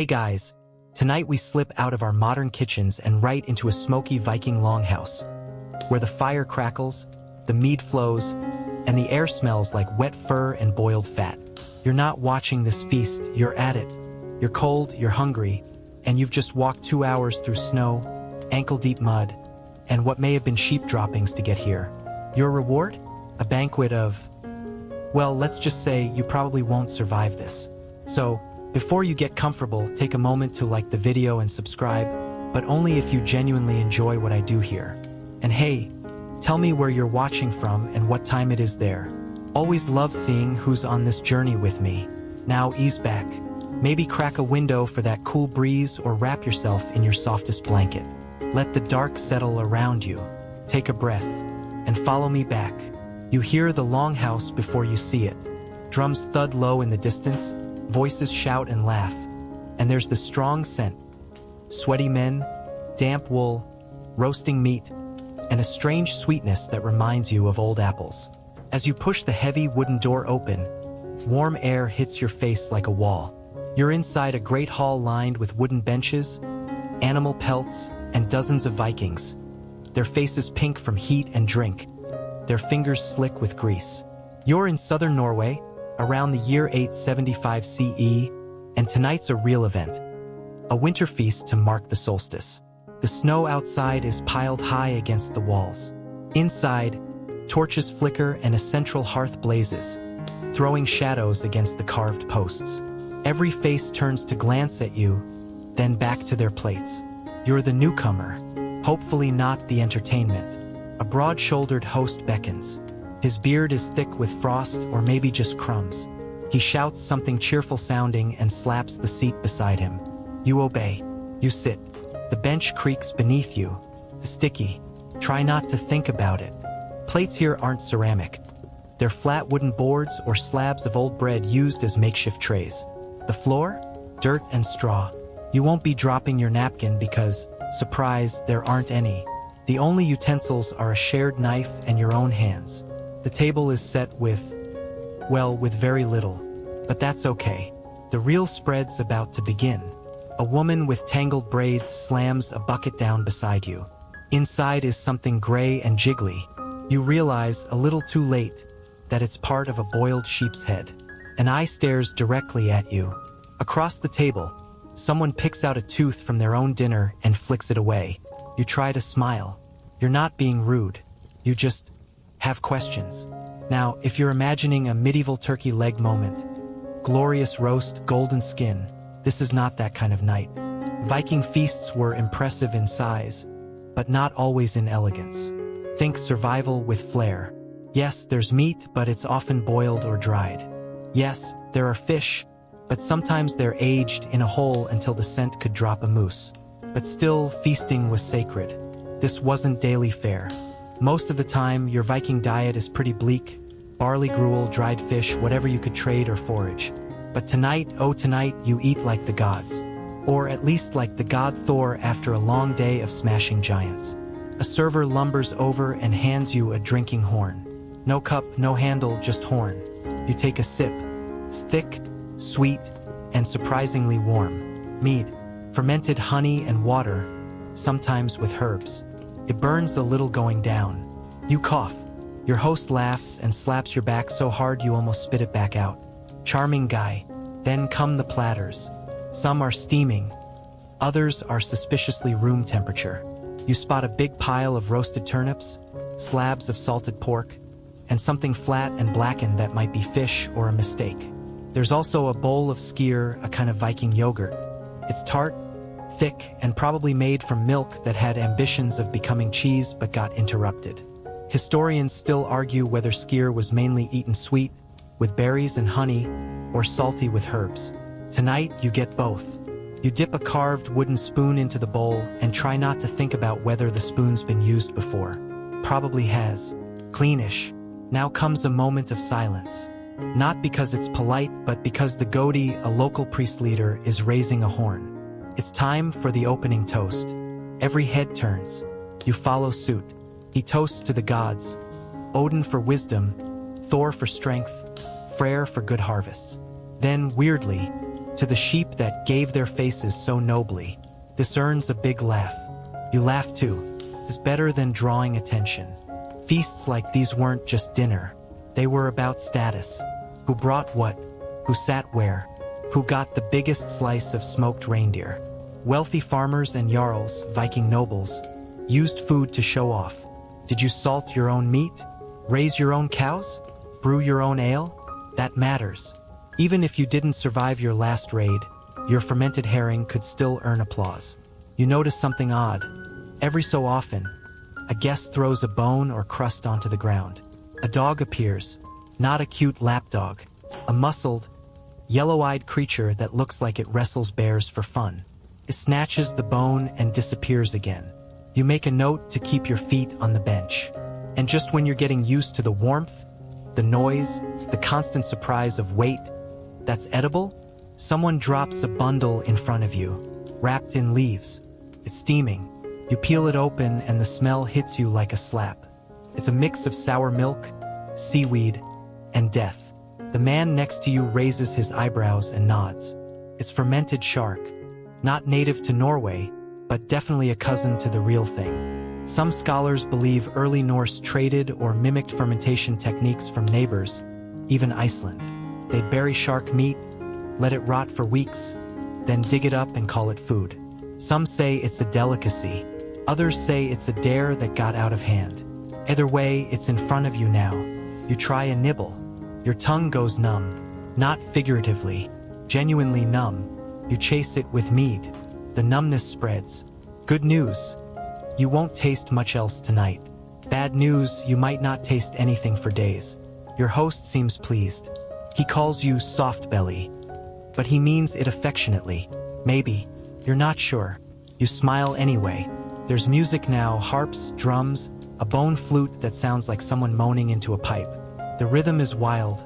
Hey guys, tonight we slip out of our modern kitchens and right into a smoky Viking longhouse, where the fire crackles, the mead flows, and the air smells like wet fur and boiled fat. You're not watching this feast, you're at it. You're cold, you're hungry, and you've just walked 2 hours through snow, ankle-deep mud, and what may have been sheep droppings to get here. Your reward? A banquet of... well, let's just say you probably won't survive this. So, before you get comfortable, take a moment to like the video and subscribe, but only if you genuinely enjoy what I do here. And hey, tell me where you're watching from and what time it is there. Always love seeing who's on this journey with me. Now ease back. Maybe crack a window for that cool breeze or wrap yourself in your softest blanket. Let the dark settle around you. Take a breath and follow me back. You hear the longhouse before you see it. Drums thud low in the distance, voices shout and laugh, and there's the strong scent. Sweaty men, damp wool, roasting meat, and a strange sweetness that reminds you of old apples. As you push the heavy wooden door open, warm air hits your face like a wall. You're inside a great hall lined with wooden benches, animal pelts, and dozens of Vikings. Their faces pink from heat and drink, their fingers slick with grease. You're in southern Norway, around the year 875 CE, and tonight's a real event. A winter feast to mark the solstice. The snow outside is piled high against the walls. Inside, torches flicker and a central hearth blazes, throwing shadows against the carved posts. Every face turns to glance at you, then back to their plates. You're the newcomer, hopefully not the entertainment. A broad-shouldered host beckons. His beard is thick with frost or maybe just crumbs. He shouts something cheerful sounding and slaps the seat beside him. You obey. You sit. The bench creaks beneath you. Sticky. Try not to think about it. Plates here aren't ceramic. They're flat wooden boards or slabs of old bread used as makeshift trays. The floor? Dirt and straw. You won't be dropping your napkin because, surprise, there aren't any. The only utensils are a shared knife and your own hands. The table is set with very little. But that's okay. The real spread's about to begin. A woman with tangled braids slams a bucket down beside you. Inside is something gray and jiggly. You realize, a little too late, that it's part of a boiled sheep's head. An eye stares directly at you. Across the table, someone picks out a tooth from their own dinner and flicks it away. You try to smile. You're not being rude. You just have questions. Now, if you're imagining a medieval turkey leg moment, glorious roast, golden skin, this is not that kind of night. Viking feasts were impressive in size, but not always in elegance. Think survival with flair. Yes, there's meat, but it's often boiled or dried. Yes, there are fish, but sometimes they're aged in a hole until the scent could drop a moose. But still, feasting was sacred. This wasn't daily fare. Most of the time, your Viking diet is pretty bleak. Barley gruel, dried fish, whatever you could trade or forage. But tonight, oh tonight, you eat like the gods. Or at least like the god Thor after a long day of smashing giants. A server lumbers over and hands you a drinking horn. No cup, no handle, just horn. You take a sip. It's thick, sweet, and surprisingly warm. Mead, fermented honey and water, sometimes with herbs. It burns a little going down. You cough. Your host laughs and slaps your back so hard you almost spit it back out. Charming guy. Then come the platters. Some are steaming. Others are suspiciously room temperature. You spot a big pile of roasted turnips, slabs of salted pork, and something flat and blackened that might be fish or a mistake. There's also a bowl of skyr, a kind of Viking yogurt. It's tart, thick, and probably made from milk that had ambitions of becoming cheese but got interrupted. Historians still argue whether skyr was mainly eaten sweet, with berries and honey, or salty with herbs. Tonight, you get both. You dip a carved wooden spoon into the bowl and try not to think about whether the spoon's been used before. Probably has. Cleanish. Now comes a moment of silence. Not because it's polite, but because the goatee, a local priest leader, is raising a horn. It's time for the opening toast. Every head turns. You follow suit. He toasts to the gods. Odin for wisdom, Thor for strength, Freyr for good harvests. Then, weirdly, To the sheep that gave their faces so nobly, this earns a big laugh. You laugh too. It's better than drawing attention. Feasts like these weren't just dinner. They were about status. Who brought what? Who sat where? Who got the biggest slice of smoked reindeer? Wealthy farmers and jarls, Viking nobles, used food to show off. Did you salt your own meat? Raise your own cows? Brew your own ale? That matters. Even if you didn't survive your last raid, your fermented herring could still earn applause. You notice something odd. Every so often, a guest throws a bone or crust onto the ground. A dog appears, not a cute lapdog, a muscled, yellow-eyed creature that looks like it wrestles bears for fun. It snatches the bone and disappears again. You make a note to keep your feet on the bench. And just when you're getting used to the warmth, the noise, the constant surprise of wait, that's edible, someone drops a bundle in front of you, wrapped in leaves. It's steaming. You peel it open and the smell hits you like a slap. It's a mix of sour milk, seaweed, and death. The man next to you raises his eyebrows and nods. It's fermented shark. Not native to Norway, but definitely a cousin to the real thing. Some scholars believe early Norse traded or mimicked fermentation techniques from neighbors, even Iceland. They'd bury shark meat, let it rot for weeks, then dig it up and call it food. Some say it's a delicacy. Others say it's a dare that got out of hand. Either way, it's in front of you now. You try a nibble. Your tongue goes numb. Not figuratively, genuinely numb. You chase it with mead. The numbness spreads. Good news. You won't taste much else tonight. Bad news, you might not taste anything for days. Your host seems pleased. He calls you soft belly, but he means it affectionately. Maybe. You're not sure. You smile anyway. There's music now, harps, drums, a bone flute that sounds like someone moaning into a pipe. The rhythm is wild,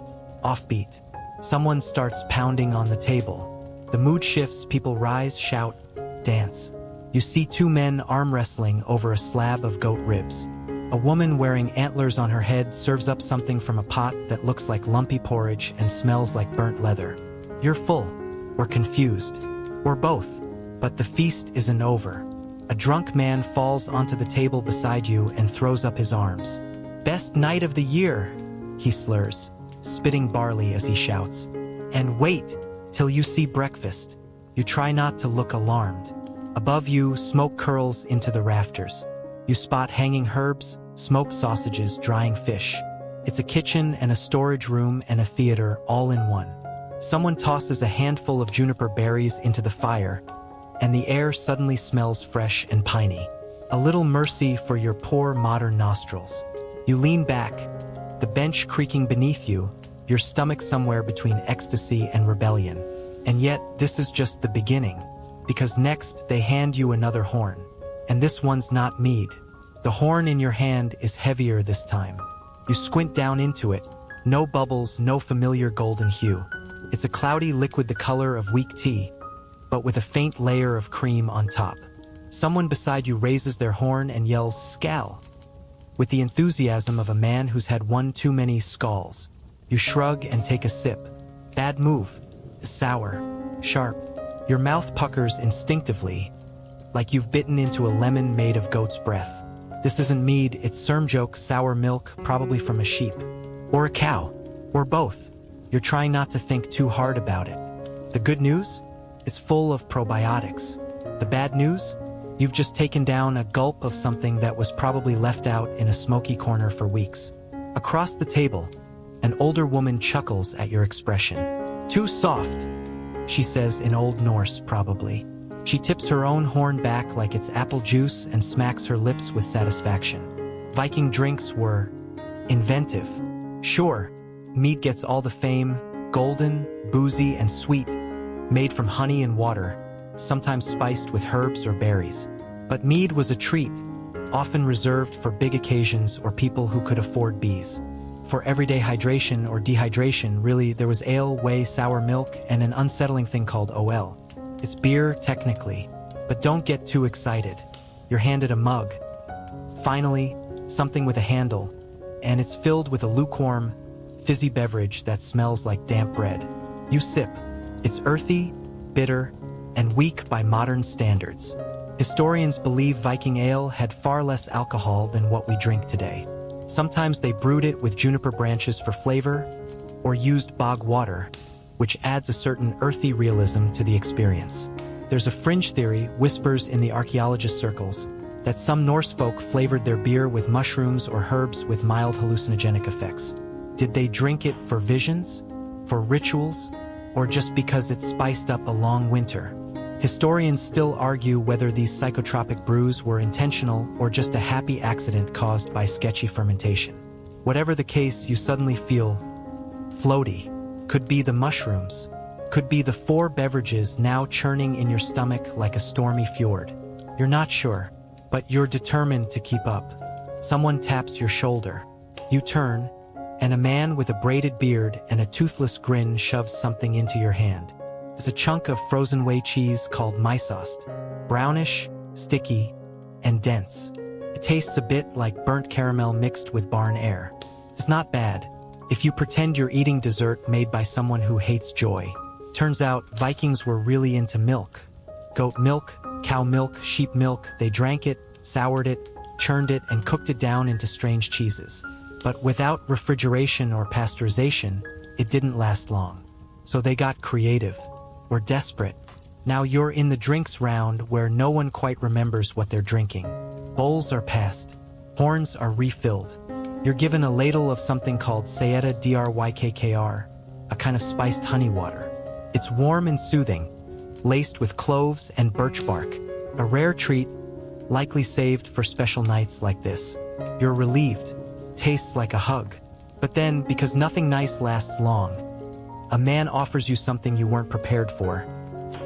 offbeat. Someone starts pounding on the table. The mood shifts, people rise, shout, dance. You see two men arm wrestling over a slab of goat ribs. A woman wearing antlers on her head serves up something from a pot that looks like lumpy porridge and smells like burnt leather. You're full, or confused, or both, but the feast isn't over. A drunk man falls onto the table beside you and throws up his arms. Best night of the year, he slurs, spitting barley as he shouts. And wait till you see breakfast. You try not to look alarmed. Above you, smoke curls into the rafters. You spot hanging herbs, smoked sausages, drying fish. It's a kitchen and a storage room and a theater all in one. Someone tosses a handful of juniper berries into the fire, and the air suddenly smells fresh and piney. A little mercy for your poor modern nostrils. You lean back, the bench creaking beneath you, your stomach somewhere between ecstasy and rebellion. And yet, this is just the beginning, because next they hand you another horn. And this one's not mead. The horn in your hand is heavier this time. You squint down into it. No bubbles, no familiar golden hue. It's a cloudy liquid the color of weak tea, but with a faint layer of cream on top. Someone beside you raises their horn and yells, "Scal!" with the enthusiasm of a man who's had one too many skulls. You shrug and take a sip. Bad move. Sour. Sharp. Your mouth puckers instinctively, like you've bitten into a lemon made of goat's breath. This isn't mead, it's súrsmjólk, sour milk, probably from a sheep. Or a cow. Or both. You're trying not to think too hard about it. The good news? It's full of probiotics. The bad news? You've just taken down a gulp of something that was probably left out in a smoky corner for weeks. Across the table, an older woman chuckles at your expression. Too soft, she says in Old Norse, probably. She tips her own horn back like it's apple juice and smacks her lips with satisfaction. Viking drinks were inventive. Sure, mead gets all the fame, golden, boozy, and sweet, made from honey and water, sometimes spiced with herbs or berries. But mead was a treat, often reserved for big occasions or people who could afford bees. For everyday hydration or dehydration, really, there was ale, whey, sour milk, and an unsettling thing called ol. It's beer, technically, but don't get too excited. You're handed a mug. Finally, something with a handle, and it's filled with a lukewarm, fizzy beverage that smells like damp bread. You sip. It's earthy, bitter, and weak by modern standards. Historians believe Viking ale had far less alcohol than what we drink today. Sometimes they brewed it with juniper branches for flavor, or used bog water, which adds a certain earthy realism to the experience. There's a fringe theory, whispers in the archaeologist circles, that some Norse folk flavored their beer with mushrooms or herbs with mild hallucinogenic effects. Did they drink it for visions, for rituals, or just because it spiced up a long winter? Historians still argue whether these psychotropic brews were intentional or just a happy accident caused by sketchy fermentation. Whatever the case, you suddenly feel floaty. Could be the mushrooms, could be the 4 beverages now churning in your stomach like a stormy fjord. You're not sure, but you're determined to keep up. Someone taps your shoulder. You turn, and a man with a braided beard and a toothless grin shoves something into your hand. It's a chunk of frozen whey cheese called mysost, brownish, sticky, and dense. It tastes a bit like burnt caramel mixed with barn air. It's not bad if you pretend you're eating dessert made by someone who hates joy. Turns out Vikings were really into milk. Goat milk, cow milk, sheep milk. They drank it, soured it, churned it, and cooked it down into strange cheeses. But without refrigeration or pasteurization, it didn't last long. So they got creative. We're desperate. Now you're in the drinks round where no one quite remembers what they're drinking. Bowls are passed. Horns are refilled. You're given a ladle of something called saeta drykkr, a kind of spiced honey water. It's warm and soothing, laced with cloves and birch bark. A rare treat, likely saved for special nights like this. You're relieved. Tastes like a hug. But then, because nothing nice lasts long, a man offers you something you weren't prepared for.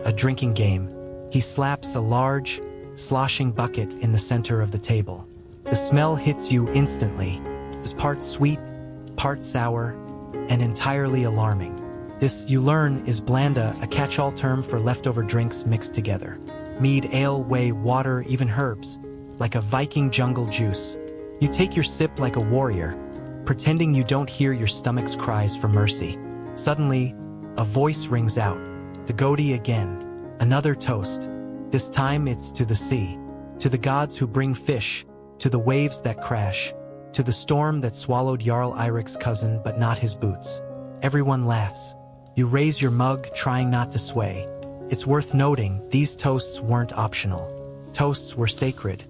A drinking game. He slaps a large, sloshing bucket in the center of the table. The smell hits you instantly. It's part sweet, part sour, and entirely alarming. This, you learn, is blanda, a catch-all term for leftover drinks mixed together. Mead, ale, whey, water, even herbs. Like a Viking jungle juice. You take your sip like a warrior, pretending you don't hear your stomach's cries for mercy. Suddenly, a voice rings out. The goatee again. Another toast. This time it's to the sea. To the gods who bring fish. To the waves that crash. To the storm that swallowed Jarl Eirik's cousin but not his boots. Everyone laughs. You raise your mug, trying not to sway. It's worth noting, these toasts weren't optional. Toasts were sacred.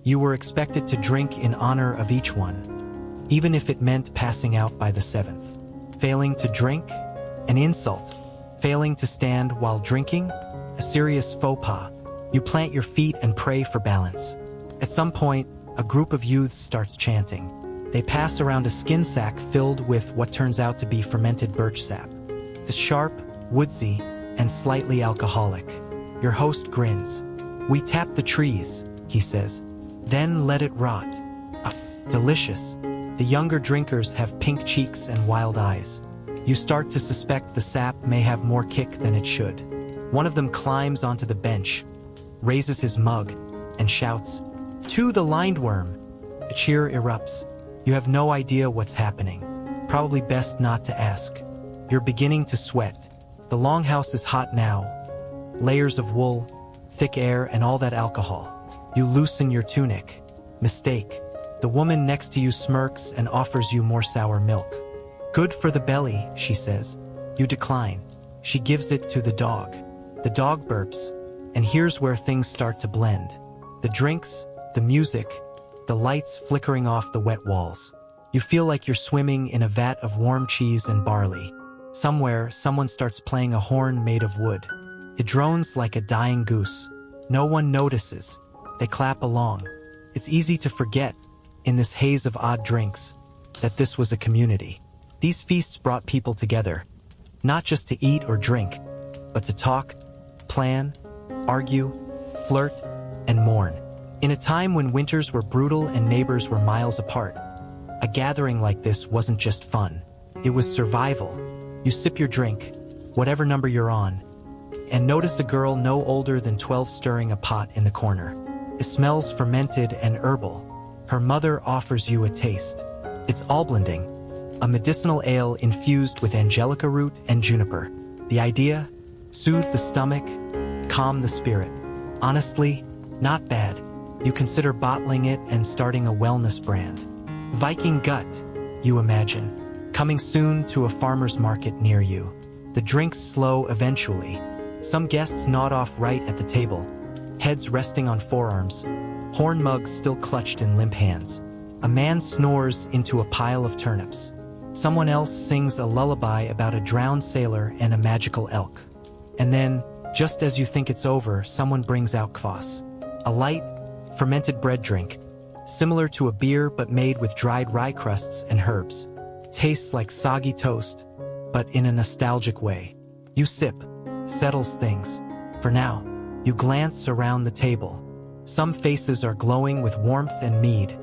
You were expected to drink in honor of each one, even if it meant passing out by the 7th. Failing to drink? An insult. Failing to stand while drinking? A serious faux pas. You plant your feet and pray for balance. At some point, a group of youths starts chanting. They pass around a skin sack filled with what turns out to be fermented birch sap. It's sharp, woodsy, and slightly alcoholic. Your host grins. "We tap the trees," he says. "Then let it rot." Delicious. The younger drinkers have pink cheeks and wild eyes. You start to suspect the sap may have more kick than it should. One of them climbs onto the bench, raises his mug, and shouts, "To the lindworm!" A cheer erupts. You have no idea what's happening. Probably best not to ask. You're beginning to sweat. The longhouse is hot now. Layers of wool, thick air, and all that alcohol. You loosen your tunic. Mistake. The woman next to you smirks and offers you more sour milk. "Good for the belly," she says. You decline. She gives it to the dog. The dog burps, and here's where things start to blend. The drinks, the music, the lights flickering off the wet walls. You feel like you're swimming in a vat of warm cheese and barley. Somewhere, someone starts playing a horn made of wood. It drones like a dying goose. No one notices. They clap along. It's easy to forget, in this haze of odd drinks, that this was a community. These feasts brought people together, not just to eat or drink, but to talk, plan, argue, flirt, and mourn. In a time when winters were brutal and neighbors were miles apart, a gathering like this wasn't just fun. It was survival. You sip your drink, whatever number you're on, and notice a girl no older than 12 stirring a pot in the corner. It smells fermented and herbal. Her mother offers you a taste. It's allblending, a medicinal ale infused with angelica root and juniper. The idea? Soothe the stomach, calm the spirit. Honestly, not bad. You consider bottling it and starting a wellness brand. Viking gut, you imagine. Coming soon to a farmer's market near you. The drinks slow eventually. Some guests nod off right at the table, heads resting on forearms, horn mugs still clutched in limp hands. A man snores into a pile of turnips. Someone else sings a lullaby about a drowned sailor and a magical elk. And then, just as you think it's over, someone brings out kvass, a light, fermented bread drink, similar to a beer but made with dried rye crusts and herbs. Tastes like soggy toast, but in a nostalgic way. You sip, settles things. For now, you glance around the table. Some faces are glowing with warmth and mead.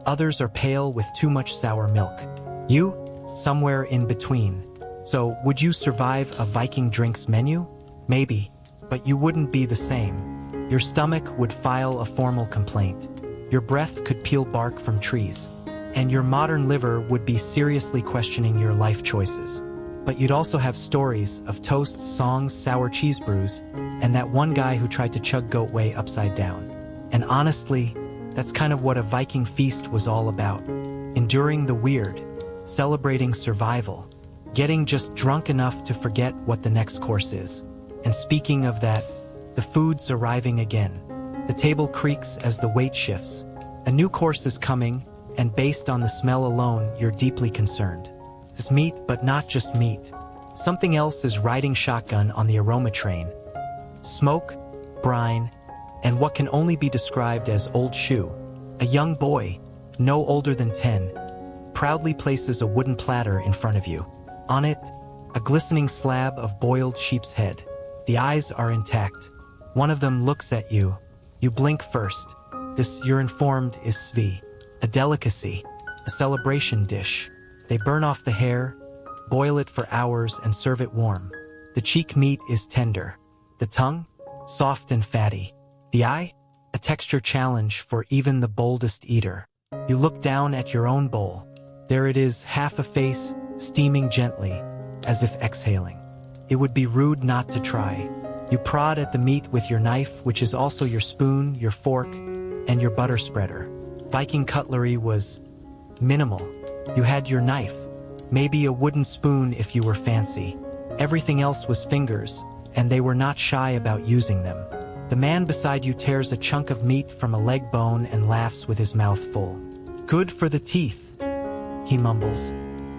Others are pale with too much sour milk. You, somewhere in between. So, would you survive a Viking drinks menu? Maybe, but you wouldn't be the same. Your stomach would file a formal complaint. Your breath could peel bark from trees. And your modern liver would be seriously questioning your life choices. But you'd also have stories of toasts, songs, sour cheese brews, and that one guy who tried to chug goat whey upside down. And honestly, that's kind of what a Viking feast was all about. Enduring the weird, celebrating survival, getting just drunk enough to forget what the next course is. And speaking of that, the food's arriving again. The table creaks as the weight shifts. A new course is coming, and based on the smell alone, you're deeply concerned. It's meat, but not just meat. Something else is riding shotgun on the aroma train. Smoke, brine, and what can only be described as old shoe. A young boy, no older than 10, proudly places a wooden platter in front of you. On it, a glistening slab of boiled sheep's head. The eyes are intact. One of them looks at you. You blink first. This, you're informed, is svi, a delicacy, a celebration dish. They burn off the hair, boil it for hours, and serve it warm. The cheek meat is tender. The tongue, soft and fatty. The eye, a texture challenge for even the boldest eater. You look down at your own bowl. There it is, half a face, steaming gently, as if exhaling. It would be rude not to try. You prod at the meat with your knife, which is also your spoon, your fork, and your butter spreader. Viking cutlery was minimal. You had your knife, maybe a wooden spoon if you were fancy. Everything else was fingers, and they were not shy about using them. The man beside you tears a chunk of meat from a leg bone and laughs with his mouth full. Good for the teeth, he mumbles.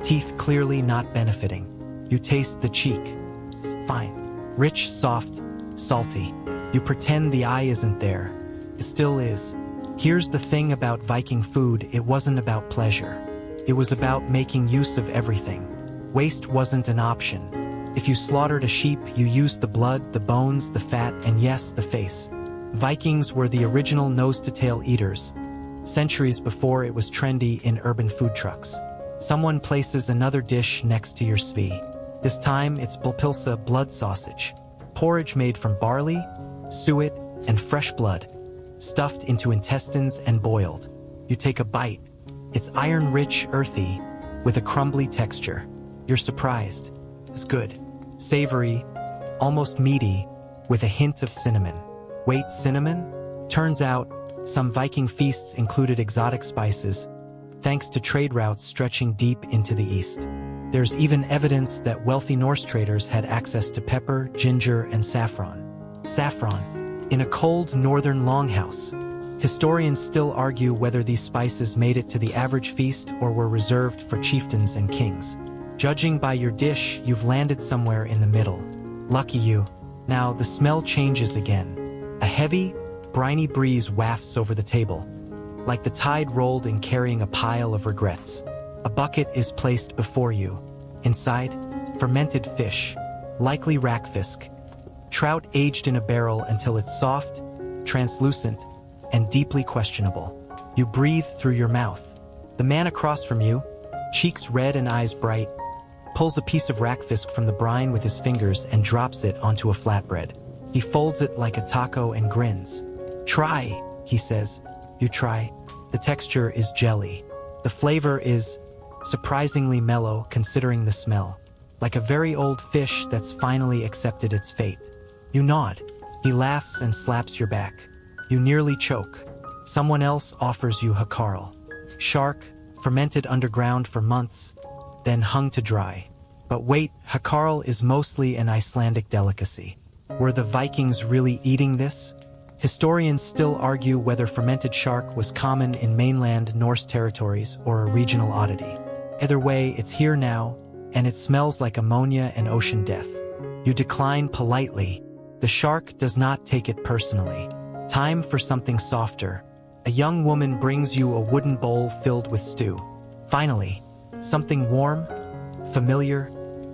Teeth clearly not benefiting. You taste the cheek. It's fine. Rich, soft, salty. You pretend the eye isn't there. It still is. Here's the thing about Viking food, it wasn't about pleasure. It was about making use of everything. Waste wasn't an option. If you slaughtered a sheep, you used the blood, the bones, the fat, and yes, the face. Vikings were the original nose-to-tail eaters, centuries before it was trendy in urban food trucks. Someone places another dish next to your svi. This time, it's bulpilsa, blood sausage. Porridge made from barley, suet, and fresh blood, stuffed into intestines and boiled. You take a bite. It's iron-rich, earthy, with a crumbly texture. You're surprised. It's good. Savory, almost meaty, with a hint of cinnamon. Wait, cinnamon? Turns out, some Viking feasts included exotic spices, thanks to trade routes stretching deep into the east. There's even evidence that wealthy Norse traders had access to pepper, ginger, and saffron. Saffron, in a cold northern longhouse. Historians still argue whether these spices made it to the average feast or were reserved for chieftains and kings. Judging by your dish, you've landed somewhere in the middle. Lucky you. Now, the smell changes again. A heavy, briny breeze wafts over the table, like the tide rolled in carrying a pile of regrets. A bucket is placed before you. Inside, fermented fish, likely rackfisk. Trout aged in a barrel until it's soft, translucent, and deeply questionable. You breathe through your mouth. The man across from you, cheeks red and eyes bright, pulls a piece of rackfisk from the brine with his fingers and drops it onto a flatbread. He folds it like a taco and grins. Try, he says. You try. The texture is jelly. The flavor is surprisingly mellow considering the smell. like a very old fish that's finally accepted its fate. You nod. He laughs and slaps your back. You nearly choke. Someone else offers you hákarl. Shark, fermented underground for months, then hung to dry. But wait, hákarl is mostly an Icelandic delicacy. Were the Vikings really eating this? Historians still argue whether fermented shark was common in mainland Norse territories or a regional oddity. Either way, it's here now, and it smells like ammonia and ocean death. You decline politely. The shark does not take it personally. Time for something softer. A young woman brings you a wooden bowl filled with stew. Finally, something warm, familiar,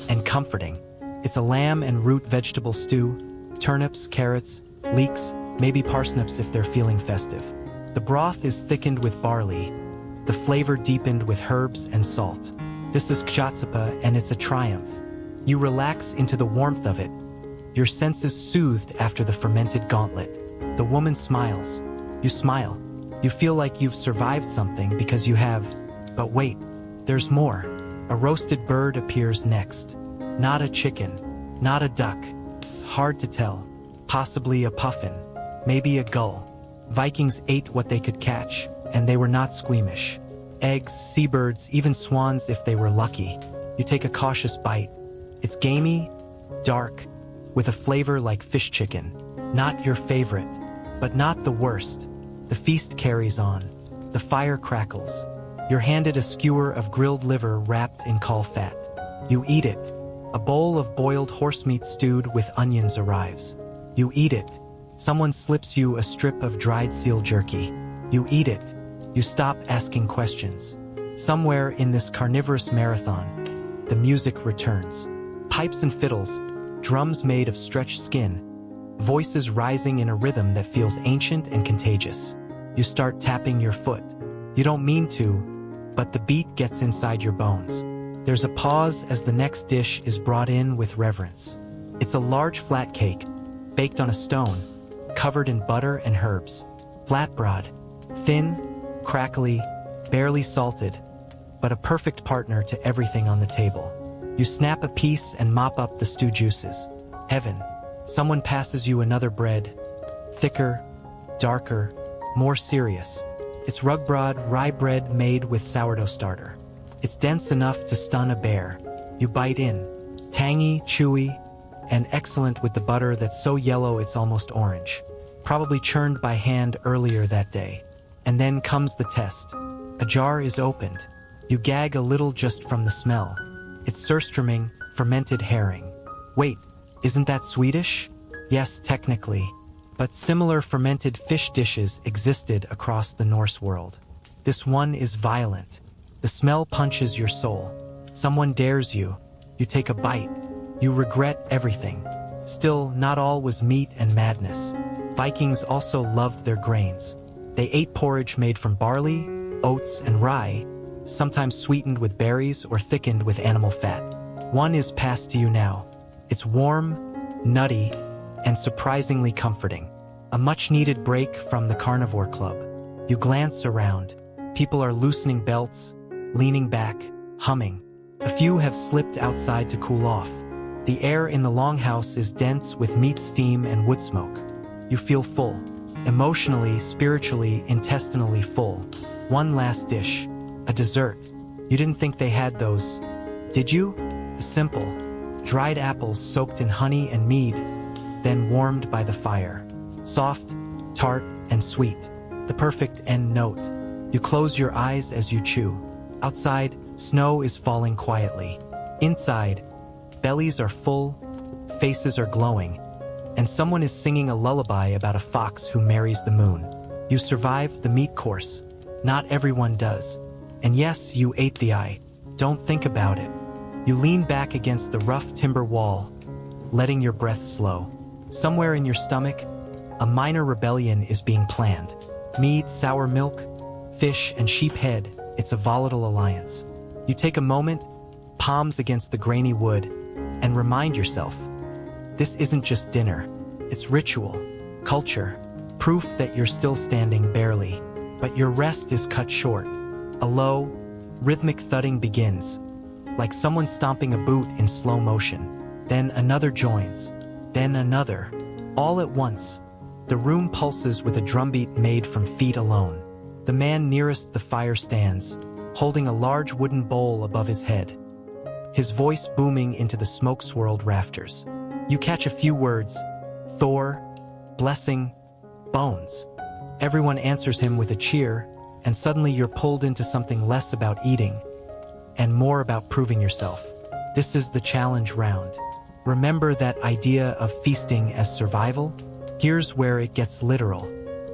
and comforting. It's a lamb and root vegetable stew, turnips, carrots, leeks, maybe parsnips if they're feeling festive. The broth is thickened with barley, the flavor deepened with herbs and salt. This is kjátsupa, and it's a triumph. You relax into the warmth of it, your senses soothed after the fermented gauntlet. The woman smiles. You smile. You feel like you've survived something because you have. But wait, there's more. A roasted bird appears next. Not a chicken, not a duck. It's hard to tell. Possibly a puffin, maybe a gull. Vikings ate what they could catch, and they were not squeamish. Eggs, seabirds, even swans if they were lucky. You take a cautious bite. It's gamey, dark, with a flavor like fish chicken. Not your favorite, but not the worst. The feast carries on. The fire crackles. You're handed a skewer of grilled liver wrapped in caul fat. You eat it. A bowl of boiled horsemeat stewed with onions arrives. You eat it. Someone slips you a strip of dried seal jerky. You eat it. You stop asking questions. Somewhere in this carnivorous marathon, the music returns. Pipes and fiddles, drums made of stretched skin, voices rising in a rhythm that feels ancient and contagious. You start tapping your foot. You don't mean to, but the beat gets inside your bones. There's a pause as the next dish is brought in with reverence. It's a large flat cake, baked on a stone, covered in butter and herbs. Flatbread, thin, crackly, barely salted, but a perfect partner to everything on the table. You snap a piece and mop up the stew juices. Heaven. Someone passes you another bread, thicker, darker, more serious. It's rugbrod, rye bread made with sourdough starter. It's dense enough to stun a bear. You bite in. Tangy, chewy, and excellent with the butter that's so yellow it's almost orange. Probably churned by hand earlier that day. And then comes the test. A jar is opened. You gag a little just from the smell. It's súrsmjólk, fermented herring. Wait, isn't that Swedish? Yes, technically. But similar fermented fish dishes existed across the Norse world. This one is violent. The smell punches your soul. Someone dares you. You take a bite. You regret everything. Still, not all was meat and madness. Vikings also loved their grains. They ate porridge made from barley, oats, and rye, sometimes sweetened with berries or thickened with animal fat. One is passed to you now. It's warm, nutty, and surprisingly comforting. A much-needed break from the carnivore club. You glance around. People are loosening belts, leaning back, humming. A few have slipped outside to cool off. The air in the longhouse is dense with meat steam and wood smoke. You feel full. Emotionally, spiritually, intestinally full. One last dish. A dessert. You didn't think they had those, did you? The simple. Dried apples soaked in honey and mead, then warmed by the fire. Soft, tart, and sweet. The perfect end note. You close your eyes as you chew. Outside, snow is falling quietly. Inside, bellies are full, faces are glowing, and someone is singing a lullaby about a fox who marries the moon. You survived the meat course. Not everyone does. And yes, you ate the eye. Don't think about it. You lean back against the rough timber wall, letting your breath slow. Somewhere in your stomach, a minor rebellion is being planned. Mead, sour milk, fish, and sheep head, it's a volatile alliance. You take a moment, palms against the grainy wood, and remind yourself, this isn't just dinner. It's ritual, culture, proof that you're still standing barely. But your rest is cut short. A low, rhythmic thudding begins. like someone stomping a boot in slow motion. Then another joins. Then another. All at once. The room pulses with a drumbeat made from feet alone. The man nearest the fire stands, holding a large wooden bowl above his head, his voice booming into the smoke-swirled rafters. You catch a few words: Thor, blessing, bones. Everyone answers him with a cheer, and suddenly you're pulled into something less about eating and more about proving yourself. This is the challenge round. Remember that idea of feasting as survival? Here's where it gets literal.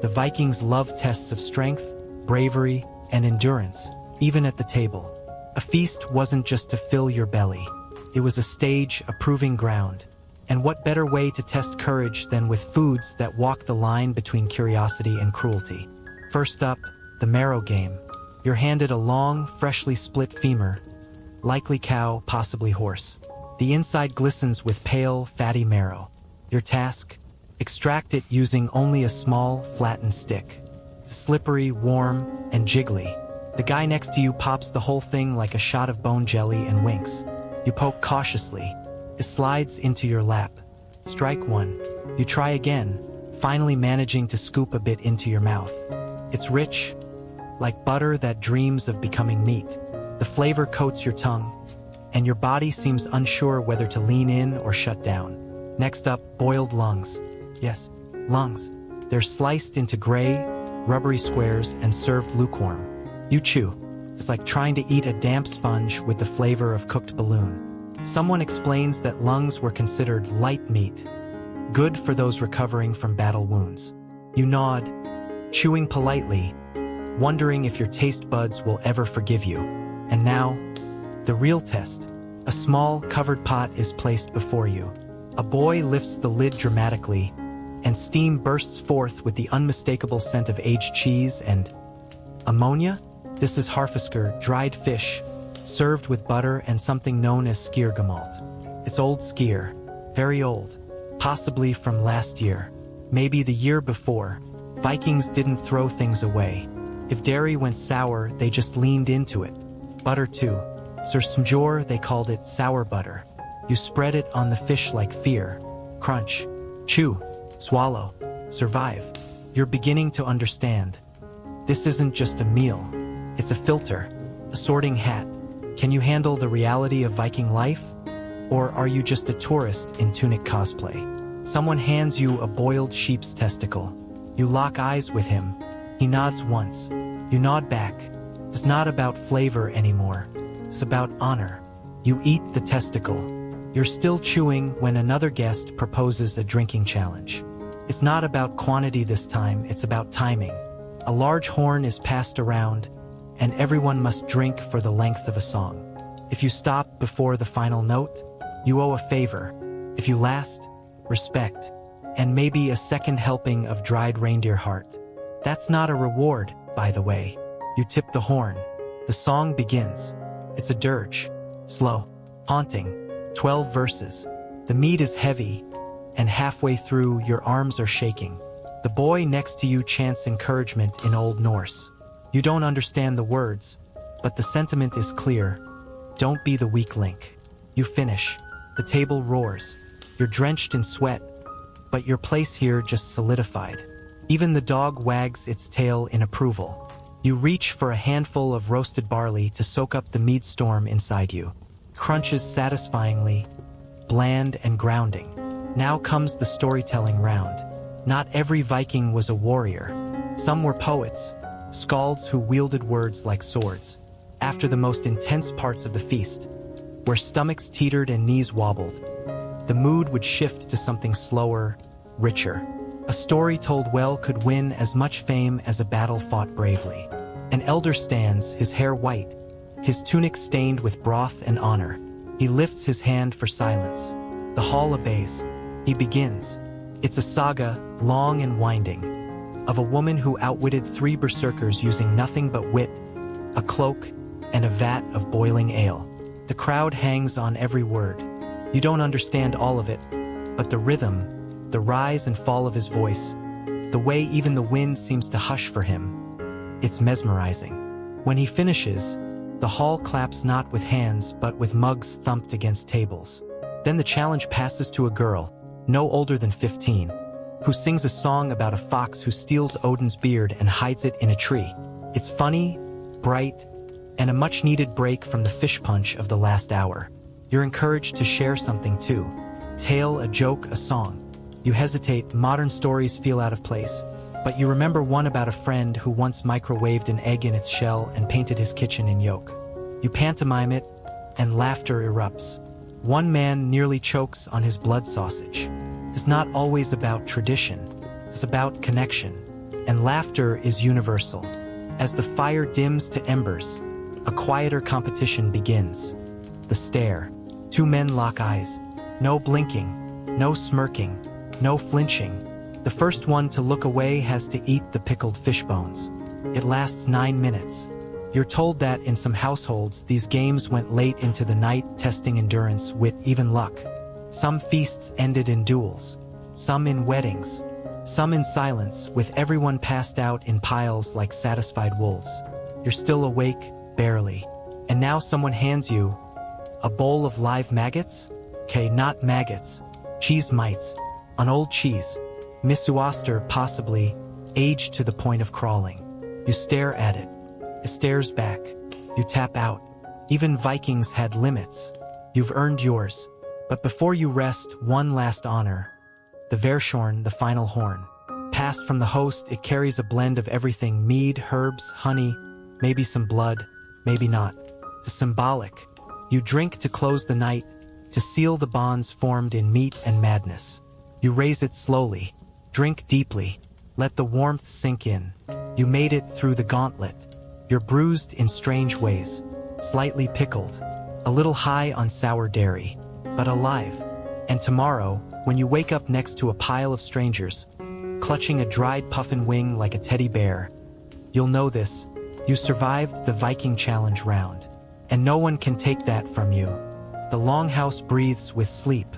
The Vikings loved tests of strength, bravery, and endurance, even at the table. A feast wasn't just to fill your belly. It was a stage, a proving ground. And what better way to test courage than with foods that walk the line between curiosity and cruelty? First up, the marrow game. You're handed a long, freshly split femur, likely cow, possibly horse. The inside glistens with pale, fatty marrow. Your task? Extract it using only a small, flattened stick. Slippery, warm, and jiggly. The guy next to you pops the whole thing like a shot of bone jelly and winks. You poke cautiously. It slides into your lap. Strike one. You try again, finally managing to scoop a bit into your mouth. It's rich, like butter that dreams of becoming meat. The flavor coats your tongue, and your body seems unsure whether to lean in or shut down. Next up, boiled lungs. Yes, lungs. They're sliced into gray, rubbery squares and served lukewarm. You chew. It's like trying to eat a damp sponge with the flavor of cooked balloon. Someone explains that lungs were considered light meat, good for those recovering from battle wounds. You nod, chewing politely, wondering if your taste buds will ever forgive you. And now, the real test. A small, covered pot is placed before you. A boy lifts the lid dramatically, and steam bursts forth with the unmistakable scent of aged cheese and ammonia? This is harfisker, dried fish, served with butter and something known as skiergamalt. It's old skyr, very old, possibly from last year, maybe the year before. Vikings didn't throw things away. If dairy went sour, they just leaned into it. Butter too. Súrsmjólk, they called it sour butter. You spread it on the fish like fear. Crunch. Chew. Swallow. Survive. You're beginning to understand. This isn't just a meal. It's a filter. A sorting hat. Can you handle the reality of Viking life? Or are you just a tourist in tunic cosplay? Someone hands you a boiled sheep's testicle. You lock eyes with him. He nods once. You nod back. It's not about flavor anymore. It's about honor. You eat the testicle. You're still chewing when another guest proposes a drinking challenge. It's not about quantity this time, it's about timing. A large horn is passed around, and everyone must drink for the length of a song. If you stop before the final note, you owe a favor. If you last, respect, and maybe a second helping of dried reindeer heart. That's not a reward, by the way. You tip the horn. The song begins. It's a dirge. Slow. Haunting. 12 verses. The mead is heavy, and halfway through, your arms are shaking. The boy next to you chants encouragement in Old Norse. You don't understand the words, but the sentiment is clear. Don't be the weak link. You finish. The table roars. You're drenched in sweat, but your place here just solidified. Even the dog wags its tail in approval. You reach for a handful of roasted barley to soak up the mead storm inside you. Crunches satisfyingly, bland and grounding. Now comes the storytelling round. Not every Viking was a warrior. Some were poets, skalds who wielded words like swords. After the most intense parts of the feast, where stomachs teetered and knees wobbled, the mood would shift to something slower, richer. A story told well could win as much fame as a battle fought bravely. An elder stands, his hair white, his tunic stained with broth and honor. He lifts his hand for silence. The hall obeys. He begins. It's a saga, long and winding, of a woman who outwitted 3 berserkers using nothing but wit, a cloak, and a vat of boiling ale. The crowd hangs on every word. You don't understand all of it, but the rhythm, the rise and fall of his voice, the way even the wind seems to hush for him, it's mesmerizing. When he finishes, The hall claps not with hands but with mugs thumped against tables. Then the challenge passes to a girl, no older than 15, who sings a song about a fox who steals Odin's beard and hides it in a tree. It's funny, bright, and a much-needed break from the fish punch of the last hour. You're encouraged to share something too. Tale, a joke, a song. You hesitate, modern stories feel out of place. But you remember one about a friend who once microwaved an egg in its shell and painted his kitchen in yolk. You pantomime it, and laughter erupts. One man nearly chokes on his blood sausage. It's not always about tradition. It's about connection. And laughter is universal. As the fire dims to embers, a quieter competition begins. The stare. Two men lock eyes. No blinking, no smirking, no flinching. The first one to look away has to eat the pickled fish bones. It lasts 9 minutes. You're told that in some households, these games went late into the night, testing endurance, wit, even luck. Some feasts ended in duels, some in weddings, some in silence, with everyone passed out in piles like satisfied wolves. You're still awake, barely. And now someone hands you a bowl of live maggots? Okay, not maggots. Cheese mites. An old cheese. Misuaster, possibly, aged to the point of crawling. You stare at it. It stares back. You tap out. Even Vikings had limits. You've earned yours. But before you rest, one last honor. The Verschorn, the final horn. Passed from the host, it carries a blend of everything: mead, herbs, honey, maybe some blood, maybe not. The symbolic. You drink to close the night, to seal the bonds formed in meat and madness. You raise it slowly. Drink deeply. Let the warmth sink in. You made it through the gauntlet. You're bruised in strange ways, slightly pickled, a little high on sour dairy, but alive. And tomorrow, when you wake up next to a pile of strangers, clutching a dried puffin wing like a teddy bear, you'll know this: you survived the Viking challenge round. And no one can take that from you. The longhouse breathes with sleep.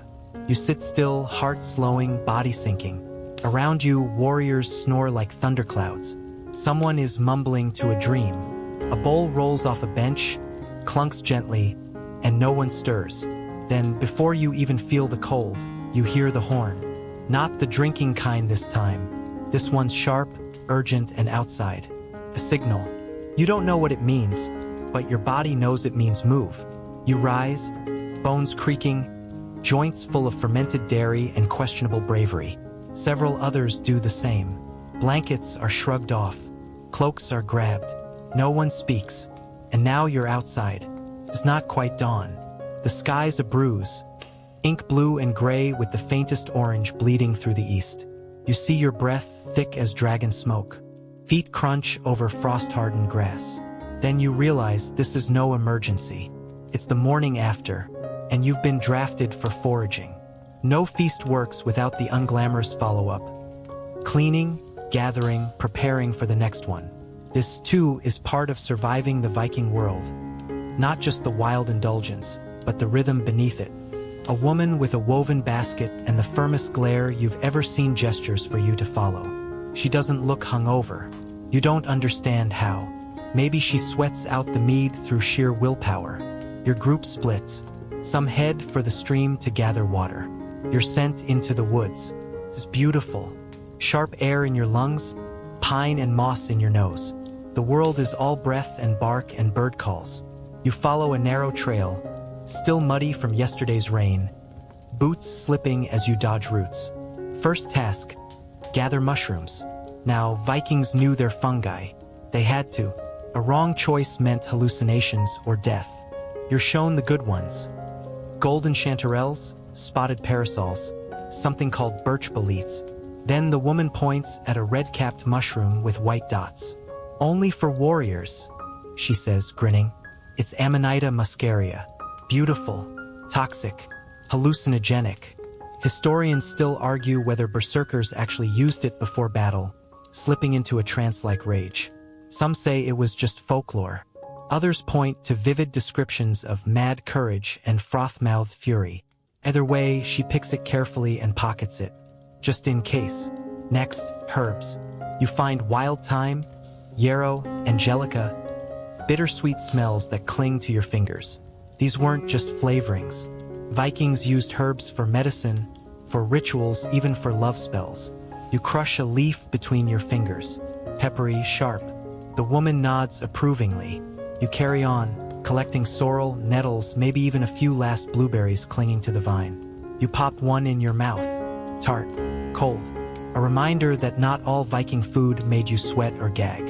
You sit still, heart slowing, body sinking. Around you, warriors snore like thunderclouds. Someone is mumbling to a dream. A bowl rolls off a bench, clunks gently, and no one stirs. Then, before you even feel the cold, you hear the horn. Not the drinking kind this time. This one's sharp, urgent, and outside. A signal. You don't know what it means, but your body knows it means move. You rise, bones creaking, joints full of fermented dairy and questionable bravery. Several others do the same. Blankets are shrugged off. Cloaks are grabbed. No one speaks. And now you're outside. It's not quite dawn. The sky's a bruise. Ink blue and gray with the faintest orange bleeding through the east. You see your breath thick as dragon smoke. Feet crunch over frost-hardened grass. Then you realize this is no emergency. It's the morning after, and you've been drafted for foraging. No feast works without the unglamorous follow-up. Cleaning, gathering, preparing for the next one. This, too, is part of surviving the Viking world. Not just the wild indulgence, but the rhythm beneath it. A woman with a woven basket and the firmest glare you've ever seen gestures for you to follow. She doesn't look hungover. You don't understand how. Maybe she sweats out the mead through sheer willpower. Your group splits. Some head for the stream to gather water. You're sent into the woods. It's beautiful. Sharp air in your lungs, pine and moss in your nose. The world is all breath and bark and bird calls. You follow a narrow trail, still muddy from yesterday's rain, boots slipping as you dodge roots. First task, gather mushrooms. Now, Vikings knew their fungi. They had to. A wrong choice meant hallucinations or death. You're shown the good ones. Golden chanterelles, spotted parasols, something called birch boletes. Then the woman points at a red-capped mushroom with white dots. Only for warriors, she says, grinning. It's Amanita muscaria. Beautiful, toxic, hallucinogenic. Historians still argue whether berserkers actually used it before battle, slipping into a trance-like rage. Some say it was just folklore. Others point to vivid descriptions of mad courage and froth-mouthed fury. Either way, she picks it carefully and pockets it, just in case. Next, herbs. You find wild thyme, yarrow, angelica, bittersweet smells that cling to your fingers. These weren't just flavorings. Vikings used herbs for medicine, for rituals, even for love spells. You crush a leaf between your fingers, peppery, sharp. The woman nods approvingly. You carry on, collecting sorrel, nettles, maybe even a few last blueberries clinging to the vine. You pop one in your mouth, tart, cold. A reminder that not all Viking food made you sweat or gag.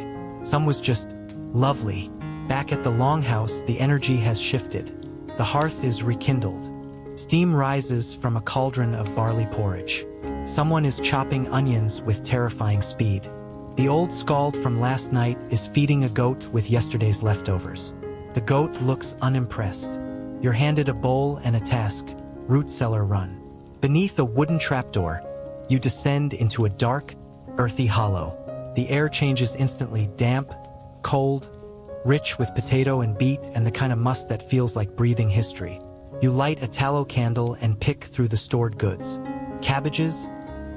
Some was just lovely. Back at the longhouse, the energy has shifted. The hearth is rekindled. Steam rises from a cauldron of barley porridge. Someone is chopping onions with terrifying speed. The old skald from last night is feeding a goat with yesterday's leftovers. The goat looks unimpressed. You're handed a bowl and a task, root cellar run. Beneath a wooden trapdoor, you descend into a dark, earthy hollow. The air changes instantly, damp, cold, rich with potato and beet and the kind of must that feels like breathing history. You light a tallow candle and pick through the stored goods. Cabbages,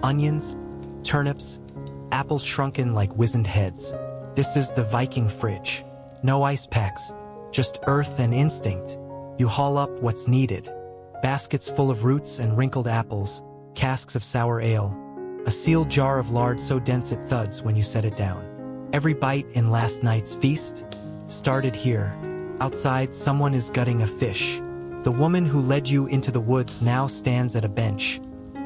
onions, turnips, apples shrunken like wizened heads. This is the Viking fridge. No ice packs, just earth and instinct. You haul up what's needed. Baskets full of roots and wrinkled apples, casks of sour ale, a sealed jar of lard so dense it thuds when you set it down. Every bite in last night's feast started here. Outside, someone is gutting a fish. The woman who led you into the woods now stands at a bench,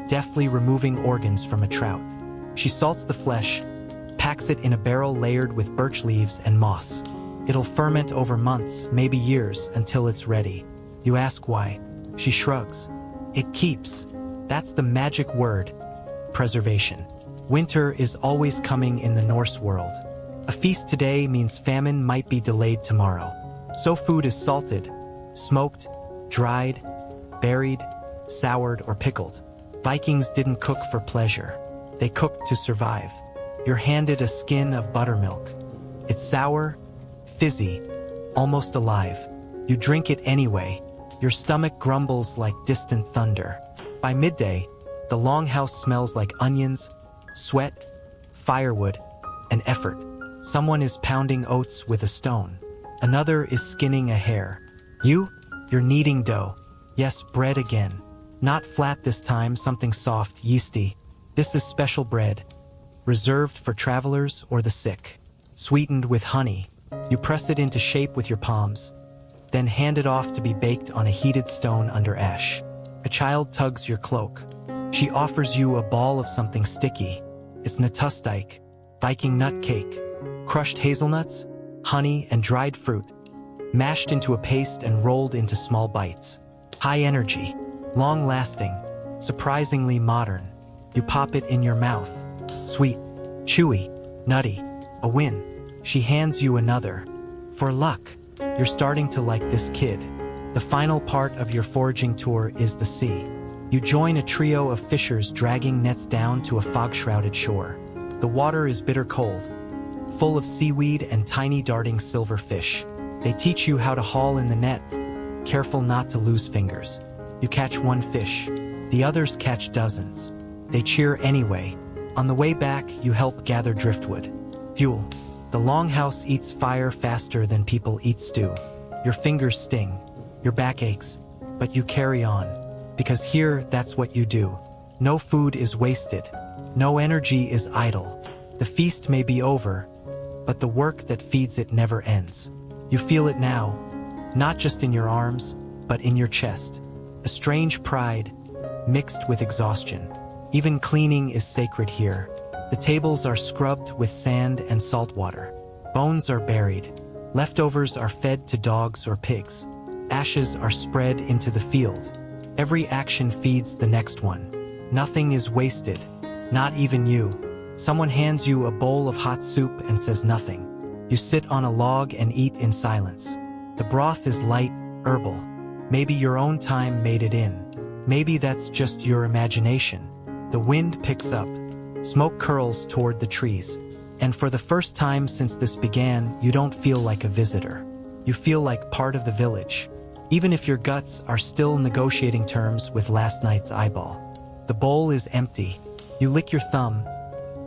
deftly removing organs from a trout. She salts the flesh, packs it in a barrel layered with birch leaves and moss. It'll ferment over months, maybe years, until it's ready. You ask why. She shrugs. It keeps. That's the magic word. Preservation. Winter is always coming in the Norse world. A feast today means famine might be delayed tomorrow. So food is salted, smoked, dried, buried, soured, or pickled. Vikings didn't cook for pleasure. They cooked to survive. You're handed a skin of buttermilk. It's sour, fizzy, almost alive. You drink it anyway. Your stomach grumbles like distant thunder. By midday, the longhouse smells like onions, sweat, firewood, and effort. Someone is pounding oats with a stone. Another is skinning a hare. You're kneading dough. Yes, bread again. Not flat this time, something soft, yeasty. This is special bread, reserved for travelers or the sick. Sweetened with honey. You press it into shape with your palms, then hand it off to be baked on a heated stone under ash. A child tugs your cloak. She offers you a ball of something sticky. It's natustike, Viking nut cake. Crushed hazelnuts, honey, and dried fruit, mashed into a paste and rolled into small bites. High energy, long-lasting, surprisingly modern. You pop it in your mouth. Sweet, chewy, nutty. A win. She hands you another. For luck, you're starting to like this kid. The final part of your foraging tour is the sea. You join a trio of fishers dragging nets down to a fog-shrouded shore. The water is bitter cold, full of seaweed and tiny darting silver fish. They teach you how to haul in the net, careful not to lose fingers. You catch one fish. The others catch dozens. They cheer anyway. On the way back, you help gather driftwood. Fuel. The longhouse eats fire faster than people eat stew. Your fingers sting. Your back aches. But you carry on. Because here, that's what you do. No food is wasted. No energy is idle. The feast may be over, but the work that feeds it never ends. You feel it now, not just in your arms, but in your chest. A strange pride, mixed with exhaustion. Even cleaning is sacred here. The tables are scrubbed with sand and salt water. Bones are buried. Leftovers are fed to dogs or pigs. Ashes are spread into the field. Every action feeds the next one. Nothing is wasted, not even you. Someone hands you a bowl of hot soup and says nothing. You sit on a log and eat in silence. The broth is light, herbal. Maybe your own time made it in. Maybe that's just your imagination. The wind picks up. Smoke curls toward the trees. And for the first time since this began, you don't feel like a visitor. You feel like part of the village. Even if your guts are still negotiating terms with last night's eyeball. The bowl is empty. You lick your thumb,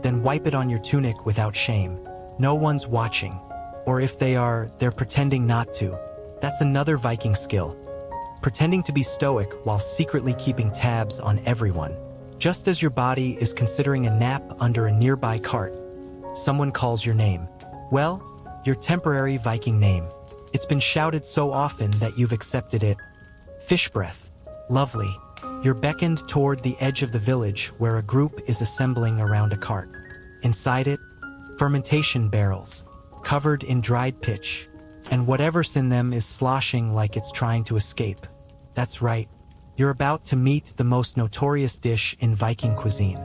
then wipe it on your tunic without shame. No one's watching. Or if they are, they're pretending not to. That's another Viking skill. Pretending to be stoic while secretly keeping tabs on everyone. Just as your body is considering a nap under a nearby cart, someone calls your name. Well, your temporary Viking name. It's been shouted so often that you've accepted it. Fish breath. Lovely. You're beckoned toward the edge of the village where a group is assembling around a cart. Inside it, fermentation barrels, covered in dried pitch, and whatever's in them is sloshing like it's trying to escape. That's right. You're about to meet the most notorious dish in Viking cuisine.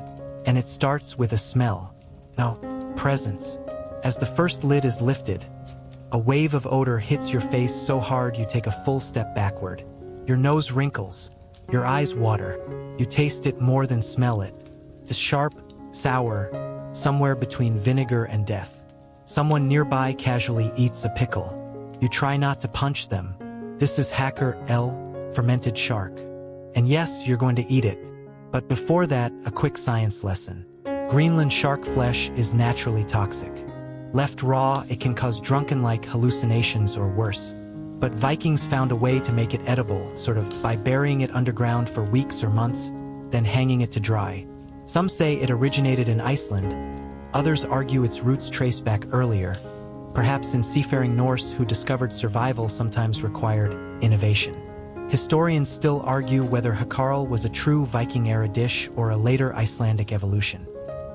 And it starts with a smell. No, presence. As the first lid is lifted, a wave of odor hits your face so hard you take a full step backward. Your nose wrinkles. Your eyes water. You taste it more than smell it. The sharp, sour, somewhere between vinegar and death. Someone nearby casually eats a pickle. You try not to punch them. This is hákarl, fermented shark. And yes, you're going to eat it. But before that, a quick science lesson. Greenland shark flesh is naturally toxic. Left raw, it can cause drunken-like hallucinations or worse. But Vikings found a way to make it edible, sort of by burying it underground for weeks or months, then hanging it to dry. Some say it originated in Iceland. Others argue its roots trace back earlier, perhaps in seafaring Norse who discovered survival sometimes required innovation. Historians still argue whether hákarl was a true Viking-era dish or a later Icelandic evolution.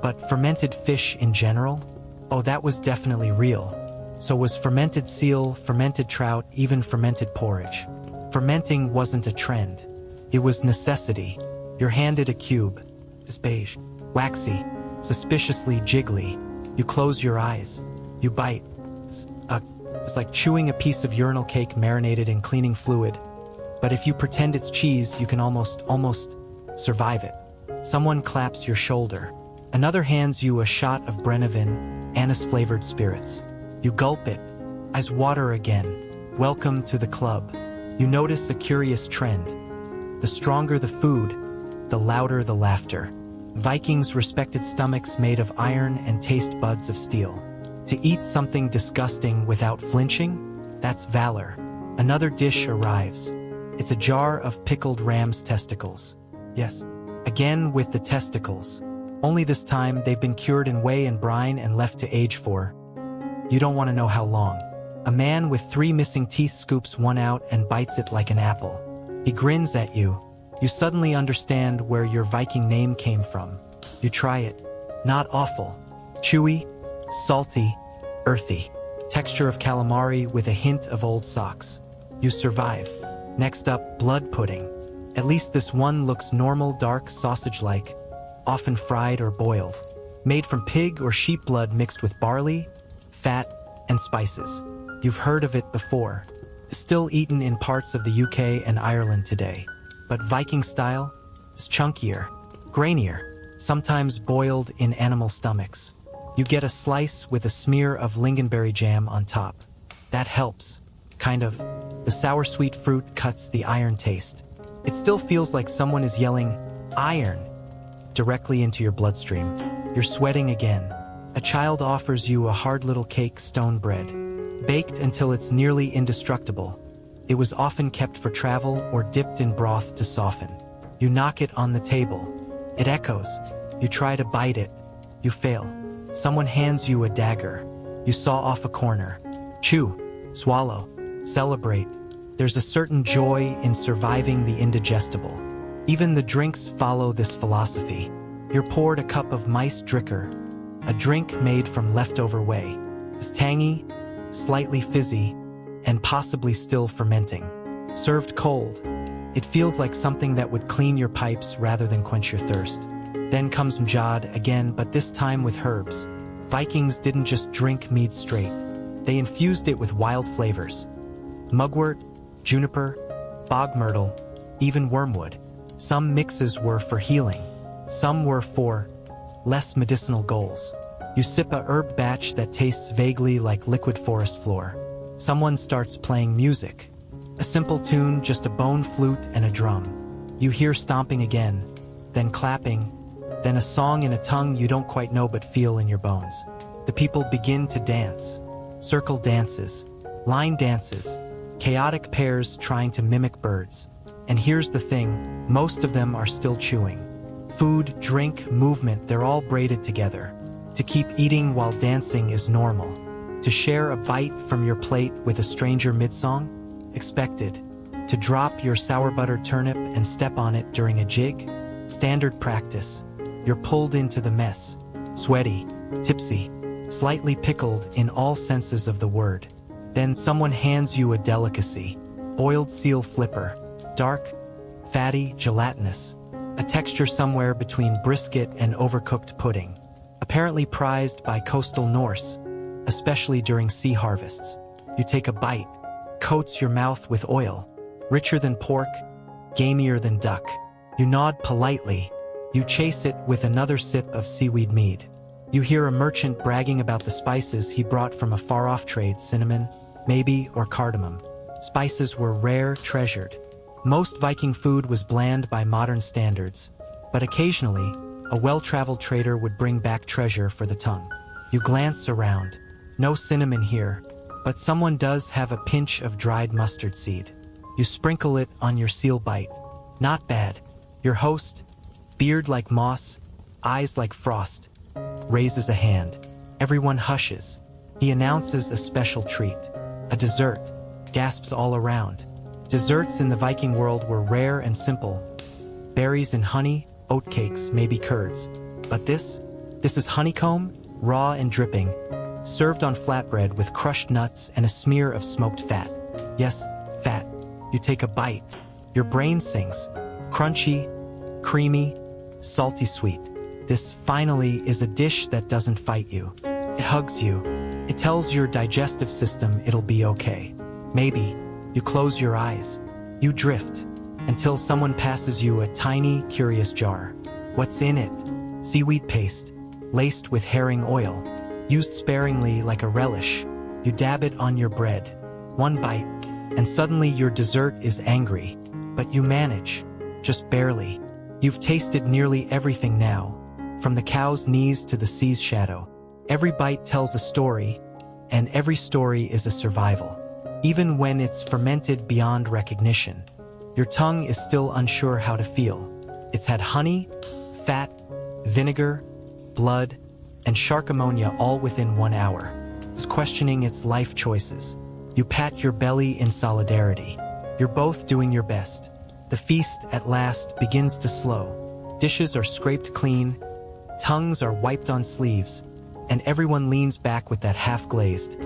But fermented fish in general? Oh, that was definitely real. So was fermented seal, fermented trout, even fermented porridge. Fermenting wasn't a trend. It was necessity. You're handed a cube. It's beige, waxy, suspiciously jiggly. You close your eyes. You bite. It's like chewing a piece of urinal cake marinated in cleaning fluid. But if you pretend it's cheese, you can almost survive it. Someone claps your shoulder. Another hands you a shot of Brennivin, anise-flavored spirits. You gulp it. Eyes water again. Welcome to the club. You notice a curious trend. The stronger the food, the louder the laughter. Vikings respected stomachs made of iron and taste buds of steel. To eat something disgusting without flinching? That's valor. Another dish arrives. It's a jar of pickled ram's testicles. Yes, again with the testicles. Only this time they've been cured in whey and brine and left to age for, you don't want to know how long. A man with 3 missing teeth scoops one out and bites it like an apple. He grins at you. You suddenly understand where your Viking name came from. You try it. Not awful. Chewy, salty, earthy. Texture of calamari with a hint of old socks. You survive. Next up, blood pudding. At least this one looks normal, dark, sausage-like, often fried or boiled. Made from pig or sheep blood mixed with barley, fat, and spices. You've heard of it before. Still eaten in parts of the UK and Ireland today. But Viking style is chunkier, grainier, sometimes boiled in animal stomachs. You get a slice with a smear of lingonberry jam on top. That helps. Kind of. The sour-sweet fruit cuts the iron taste. It still feels like someone is yelling, "Iron!" directly into your bloodstream. You're sweating again. A child offers you a hard little cake, stone bread, baked until it's nearly indestructible. It was often kept for travel or dipped in broth to soften. You knock it on the table. It echoes. You try to bite it. You fail. Someone hands you a dagger. You saw off a corner. Chew. Swallow. Celebrate. There's a certain joy in surviving the indigestible. Even the drinks follow this philosophy. You're poured a cup of mice dricker, a drink made from leftover whey. It's tangy, slightly fizzy, and possibly still fermenting. Served cold, it feels like something that would clean your pipes rather than quench your thirst. Then comes mjad again, but this time with herbs. Vikings didn't just drink mead straight. They infused it with wild flavors. Mugwort, juniper, bog myrtle, even wormwood. Some mixes were for healing. Some were for less medicinal goals. You sip a herb batch that tastes vaguely like liquid forest floor. Someone starts playing music. A simple tune, just a bone flute and a drum. You hear stomping again, then clapping, then a song in a tongue you don't quite know but feel in your bones. The people begin to dance. circle dances, line dances, chaotic pairs trying to mimic birds. And here's the thing, most of them are still chewing. Food, drink, movement, they're all braided together. To keep eating while dancing is normal. To share a bite from your plate with a stranger mid-song? Expected. To drop your sour buttered turnip and step on it during a jig? Standard practice. You're pulled into the mess. Sweaty, tipsy, slightly pickled in all senses of the word. Then someone hands you a delicacy. Boiled seal flipper. Dark, fatty, gelatinous. A texture somewhere between brisket and overcooked pudding. Apparently prized by coastal Norse, especially during sea harvests. You take a bite, coats your mouth with oil. Richer than pork, gamier than duck. You nod politely. You chase it with another sip of seaweed mead. You hear a merchant bragging about the spices he brought from a far-off trade, cinnamon, maybe, or cardamom. Spices were rare, treasured. Most Viking food was bland by modern standards, but occasionally, a well-traveled trader would bring back treasure for the tongue. You glance around. No cinnamon here, but someone does have a pinch of dried mustard seed. You sprinkle it on your seal bite. Not bad. Your host, beard like moss, eyes like frost, raises a hand. Everyone hushes. He announces a special treat. A dessert. Gasps all around. Desserts in the Viking world were rare and simple. Berries and honey, oatcakes, maybe curds. But this is honeycomb, raw and dripping, served on flatbread with crushed nuts and a smear of smoked fat. Yes, fat. You take a bite. Your brain sings. Crunchy, creamy, salty sweet. This finally is a dish that doesn't fight you. It hugs you. It tells your digestive system it'll be okay. Maybe. You close your eyes. You drift until someone passes you a tiny, curious jar. What's in it? Seaweed paste, laced with herring oil, used sparingly like a relish. You dab it on your bread. One bite, and suddenly your dessert is angry. But you manage, just barely. You've tasted nearly everything now, from the cow's knees to the sea's shadow. Every bite tells a story, and every story is a survival. Even when it's fermented beyond recognition, your tongue is still unsure how to feel. It's had honey, fat, vinegar, blood, and shark ammonia all within 1 hour. It's questioning its life choices. You pat your belly in solidarity. You're both doing your best. The feast at last begins to slow. Dishes are scraped clean, tongues are wiped on sleeves, and everyone leans back with that half-glazed,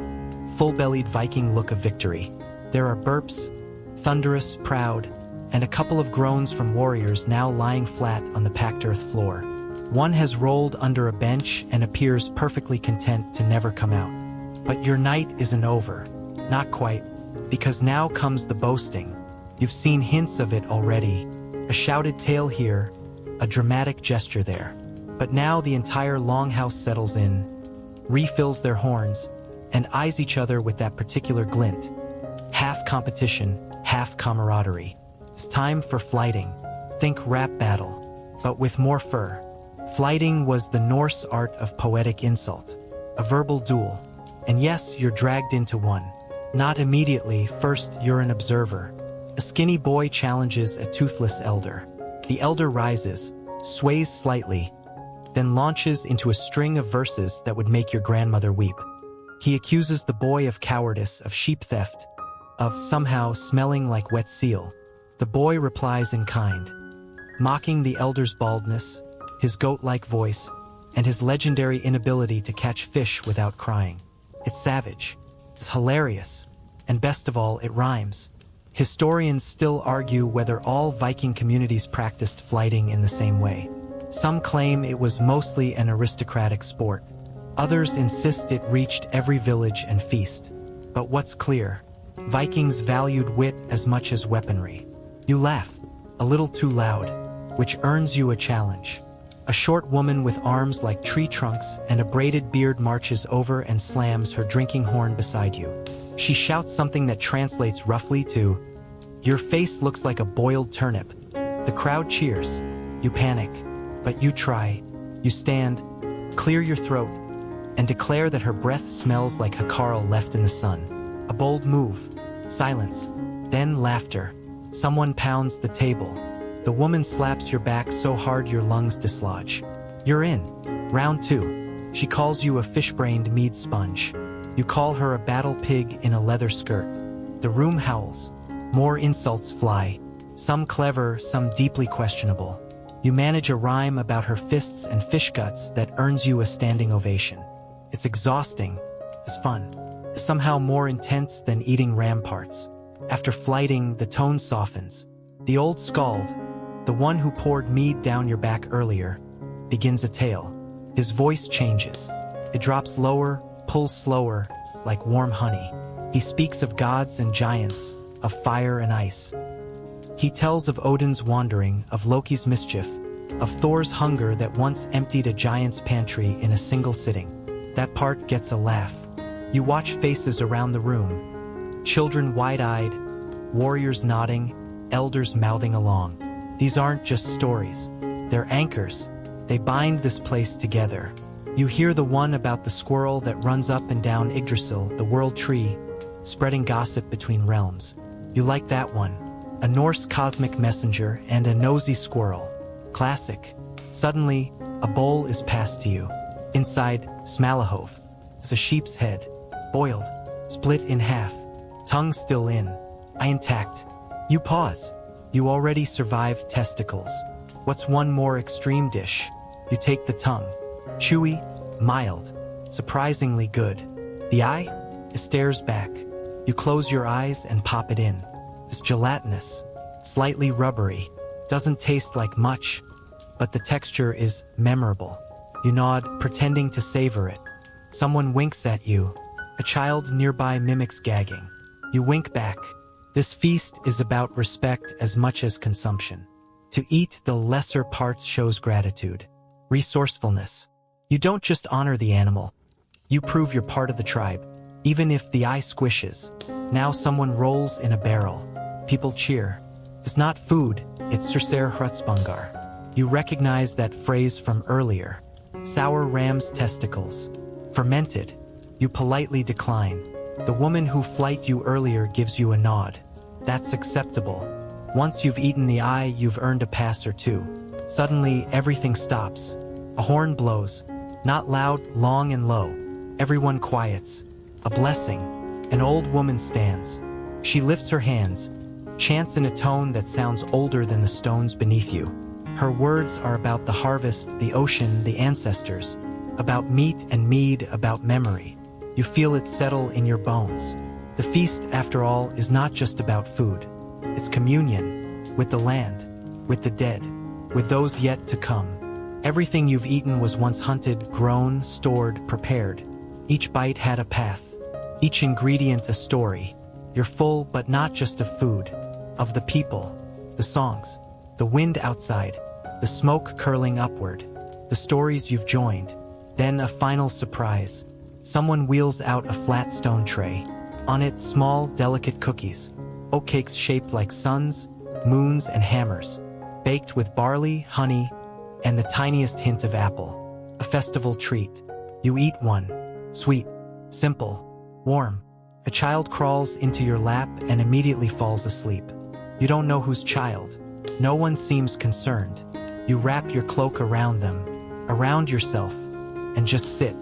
full-bellied Viking look of victory. There are burps, thunderous, proud, and a couple of groans from warriors now lying flat on the packed earth floor. One has rolled under a bench and appears perfectly content to never come out. But your night isn't over. Not quite, because now comes the boasting. You've seen hints of it already. A shouted tale here, a dramatic gesture there. But now the entire longhouse settles in, refills their horns, and eyes each other with that particular glint. Half competition, half camaraderie. It's time for flighting. Think rap battle, but with more fur. Flighting was the Norse art of poetic insult, a verbal duel. And yes, you're dragged into one. Not immediately, first you're an observer. A skinny boy challenges a toothless elder. The elder rises, sways slightly, then launches into a string of verses that would make your grandmother weep. He accuses the boy of cowardice, of sheep theft, of somehow smelling like wet seal. The boy replies in kind, mocking the elder's baldness, his goat-like voice, and his legendary inability to catch fish without crying. It's savage, it's hilarious, and best of all, it rhymes. Historians still argue whether all Viking communities practiced flighting in the same way. Some claim it was mostly an aristocratic sport. Others insist it reached every village and feast. But what's clear? Vikings valued wit as much as weaponry. You laugh, a little too loud, which earns you a challenge. A short woman with arms like tree trunks and a braided beard marches over and slams her drinking horn beside you. She shouts something that translates roughly to, "Your face looks like a boiled turnip." The crowd cheers. You panic, but you try. You stand, clear your throat, and declare that her breath smells like hákarl left in the sun. A bold move. Silence. Then laughter. Someone pounds the table. The woman slaps your back so hard your lungs dislodge. You're in. Round 2. She calls you a fish-brained mead sponge. You call her a battle pig in a leather skirt. The room howls. More insults fly. Some clever, some deeply questionable. You manage a rhyme about her fists and fish guts that earns you a standing ovation. It's exhausting. It's fun. It's somehow more intense than eating ram parts. After flighting, the tone softens. The old scald, the one who poured mead down your back earlier, begins a tale. His voice changes. It drops lower, pulls slower, like warm honey. He speaks of gods and giants, of fire and ice. He tells of Odin's wandering, of Loki's mischief, of Thor's hunger that once emptied a giant's pantry in a single sitting. That part gets a laugh. You watch faces around the room. Children wide-eyed, warriors nodding, elders mouthing along. These aren't just stories. They're anchors. They bind this place together. You hear the one about the squirrel that runs up and down Yggdrasil, the world tree, spreading gossip between realms. You like that one. A Norse cosmic messenger and a nosy squirrel. Classic. Suddenly, a bowl is passed to you. Inside, smalahove. It's a sheep's head. Boiled. Split in half. Tongue still in. Eye intact. You pause. You already survived testicles. What's one more extreme dish? You take the tongue. Chewy, mild, surprisingly good. The eye? It stares back. You close your eyes and pop it in. It's gelatinous, slightly rubbery, doesn't taste like much, but the texture is memorable. You nod, pretending to savor it. Someone winks at you. A child nearby mimics gagging. You wink back. This feast is about respect as much as consumption. To eat the lesser parts shows gratitude, resourcefulness. You don't just honor the animal. You prove you're part of the tribe, even if the eye squishes. Now someone rolls in a barrel. People cheer. It's not food, it's súrsmjólk. You recognize that phrase from earlier. Sour ram's testicles. Fermented. You politely decline. The woman who flight you earlier gives you a nod. That's acceptable. Once you've eaten the eye, you've earned a pass or two. Suddenly, everything stops. A horn blows. Not loud, long and low. Everyone quiets. A blessing. An old woman stands. She lifts her hands, chants in a tone that sounds older than the stones beneath you. Her words are about the harvest, the ocean, the ancestors, about meat and mead, about memory. You feel it settle in your bones. The feast, after all, is not just about food. It's communion with the land, with the dead, with those yet to come. Everything you've eaten was once hunted, grown, stored, prepared. Each bite had a path, each ingredient a story. You're full, but not just of food, of the people, the songs, the wind outside, the smoke curling upward, the stories you've joined. Then a final surprise. Someone wheels out a flat stone tray. On it, small, delicate cookies, oatcakes shaped like suns, moons, and hammers, baked with barley, honey, and the tiniest hint of apple. A festival treat. You eat one. Sweet, simple, warm. A child crawls into your lap and immediately falls asleep. You don't know whose child. No one seems concerned. You wrap your cloak around them, around yourself, and just sit.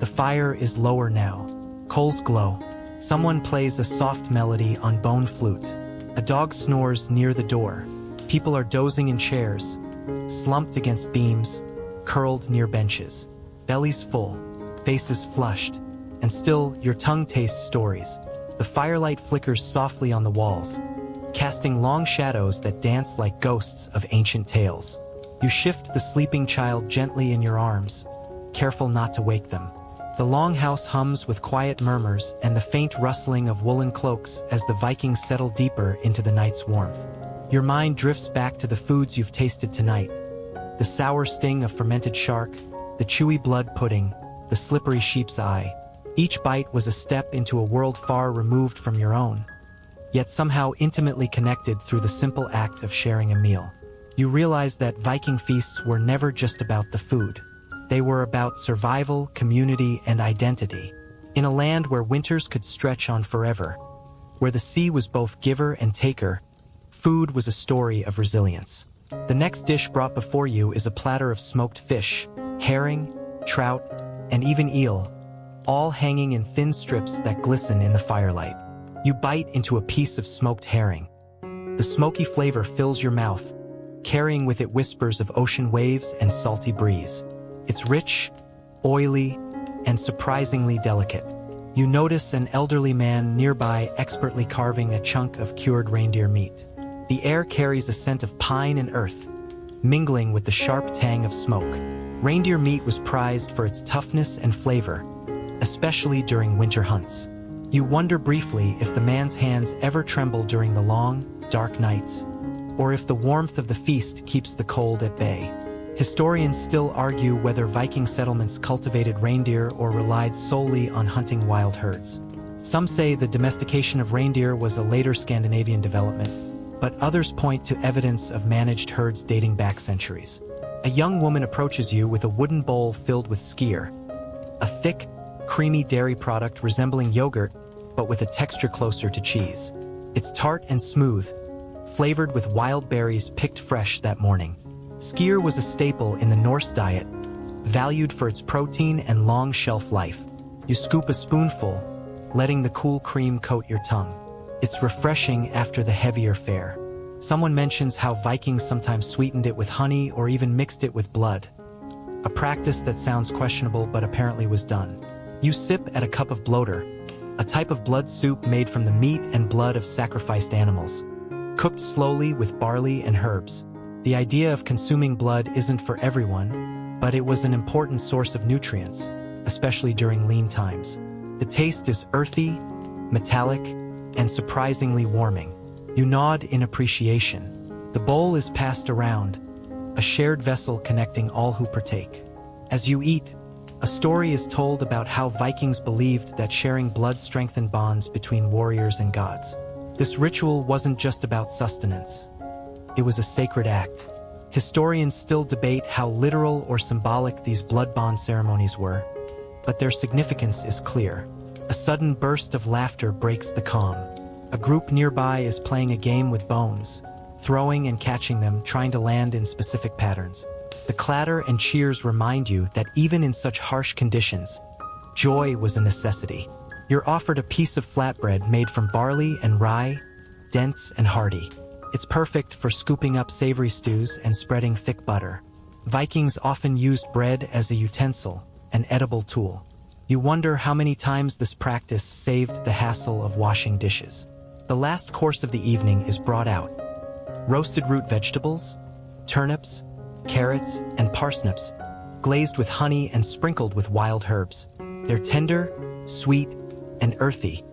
The fire is lower now. Coals glow. Someone plays a soft melody on bone flute. A dog snores near the door. People are dozing in chairs, slumped against beams, curled near benches. Bellies full, faces flushed, and still your tongue tastes stories. The firelight flickers softly on the walls, casting long shadows that dance like ghosts of ancient tales. You shift the sleeping child gently in your arms, careful not to wake them. The longhouse hums with quiet murmurs and the faint rustling of woolen cloaks as the Vikings settle deeper into the night's warmth. Your mind drifts back to the foods you've tasted tonight. The sour sting of fermented shark, the chewy blood pudding, the slippery sheep's eye. Each bite was a step into a world far removed from your own, yet somehow intimately connected through the simple act of sharing a meal. You realize that Viking feasts were never just about the food. They were about survival, community, and identity. In a land where winters could stretch on forever, where the sea was both giver and taker, food was a story of resilience. The next dish brought before you is a platter of smoked fish, herring, trout, and even eel, all hanging in thin strips that glisten in the firelight. You bite into a piece of smoked herring. The smoky flavor fills your mouth, carrying with it whispers of ocean waves and salty breeze. It's rich, oily, and surprisingly delicate. You notice an elderly man nearby expertly carving a chunk of cured reindeer meat. The air carries a scent of pine and earth, mingling with the sharp tang of smoke. Reindeer meat was prized for its toughness and flavor, especially during winter hunts. You wonder briefly if the man's hands ever tremble during the long, dark nights, or if the warmth of the feast keeps the cold at bay. Historians still argue whether Viking settlements cultivated reindeer or relied solely on hunting wild herds. Some say the domestication of reindeer was a later Scandinavian development, but others point to evidence of managed herds dating back centuries. A young woman approaches you with a wooden bowl filled with skyr, a thick, creamy dairy product resembling yogurt, but with a texture closer to cheese. It's tart and smooth, flavored with wild berries picked fresh that morning. Skyr was a staple in the Norse diet, valued for its protein and long shelf life. You scoop a spoonful, letting the cool cream coat your tongue. It's refreshing after the heavier fare. Someone mentions how Vikings sometimes sweetened it with honey or even mixed it with blood, a practice that sounds questionable but apparently was done. You sip at a cup of bloater, a type of blood soup made from the meat and blood of sacrificed animals, cooked slowly with barley and herbs. The idea of consuming blood isn't for everyone, but it was an important source of nutrients, especially during lean times. The taste is earthy, metallic, and surprisingly warming. You nod in appreciation. The bowl is passed around, a shared vessel connecting all who partake. As you eat, a story is told about how Vikings believed that sharing blood strengthened bonds between warriors and gods. This ritual wasn't just about sustenance. It was a sacred act. Historians still debate how literal or symbolic these blood bond ceremonies were, but their significance is clear. A sudden burst of laughter breaks the calm. A group nearby is playing a game with bones, throwing and catching them, trying to land in specific patterns. The clatter and cheers remind you that even in such harsh conditions, joy was a necessity. You're offered a piece of flatbread made from barley and rye, dense and hearty. It's perfect for scooping up savory stews and spreading thick butter. Vikings often used bread as a utensil, an edible tool. You wonder how many times this practice saved the hassle of washing dishes. The last course of the evening is brought out. Roasted root vegetables, turnips, carrots, and parsnips, glazed with honey and sprinkled with wild herbs. They're tender, sweet, and earthy,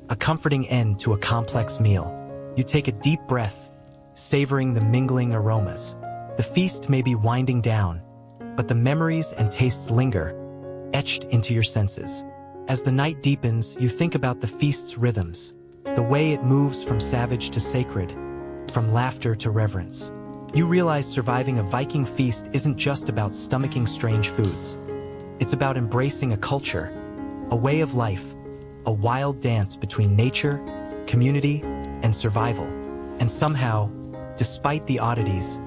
a comforting end to a complex meal. You take a deep breath, savoring the mingling aromas. The feast may be winding down, but the memories and tastes linger, etched into your senses. As the night deepens, you think about the feast's rhythms, the way it moves from savage to sacred, from laughter to reverence. You realize surviving a Viking feast isn't just about stomaching strange foods. It's about embracing a culture, a way of life, a wild dance between nature, community, and survival. And somehow, despite the oddities,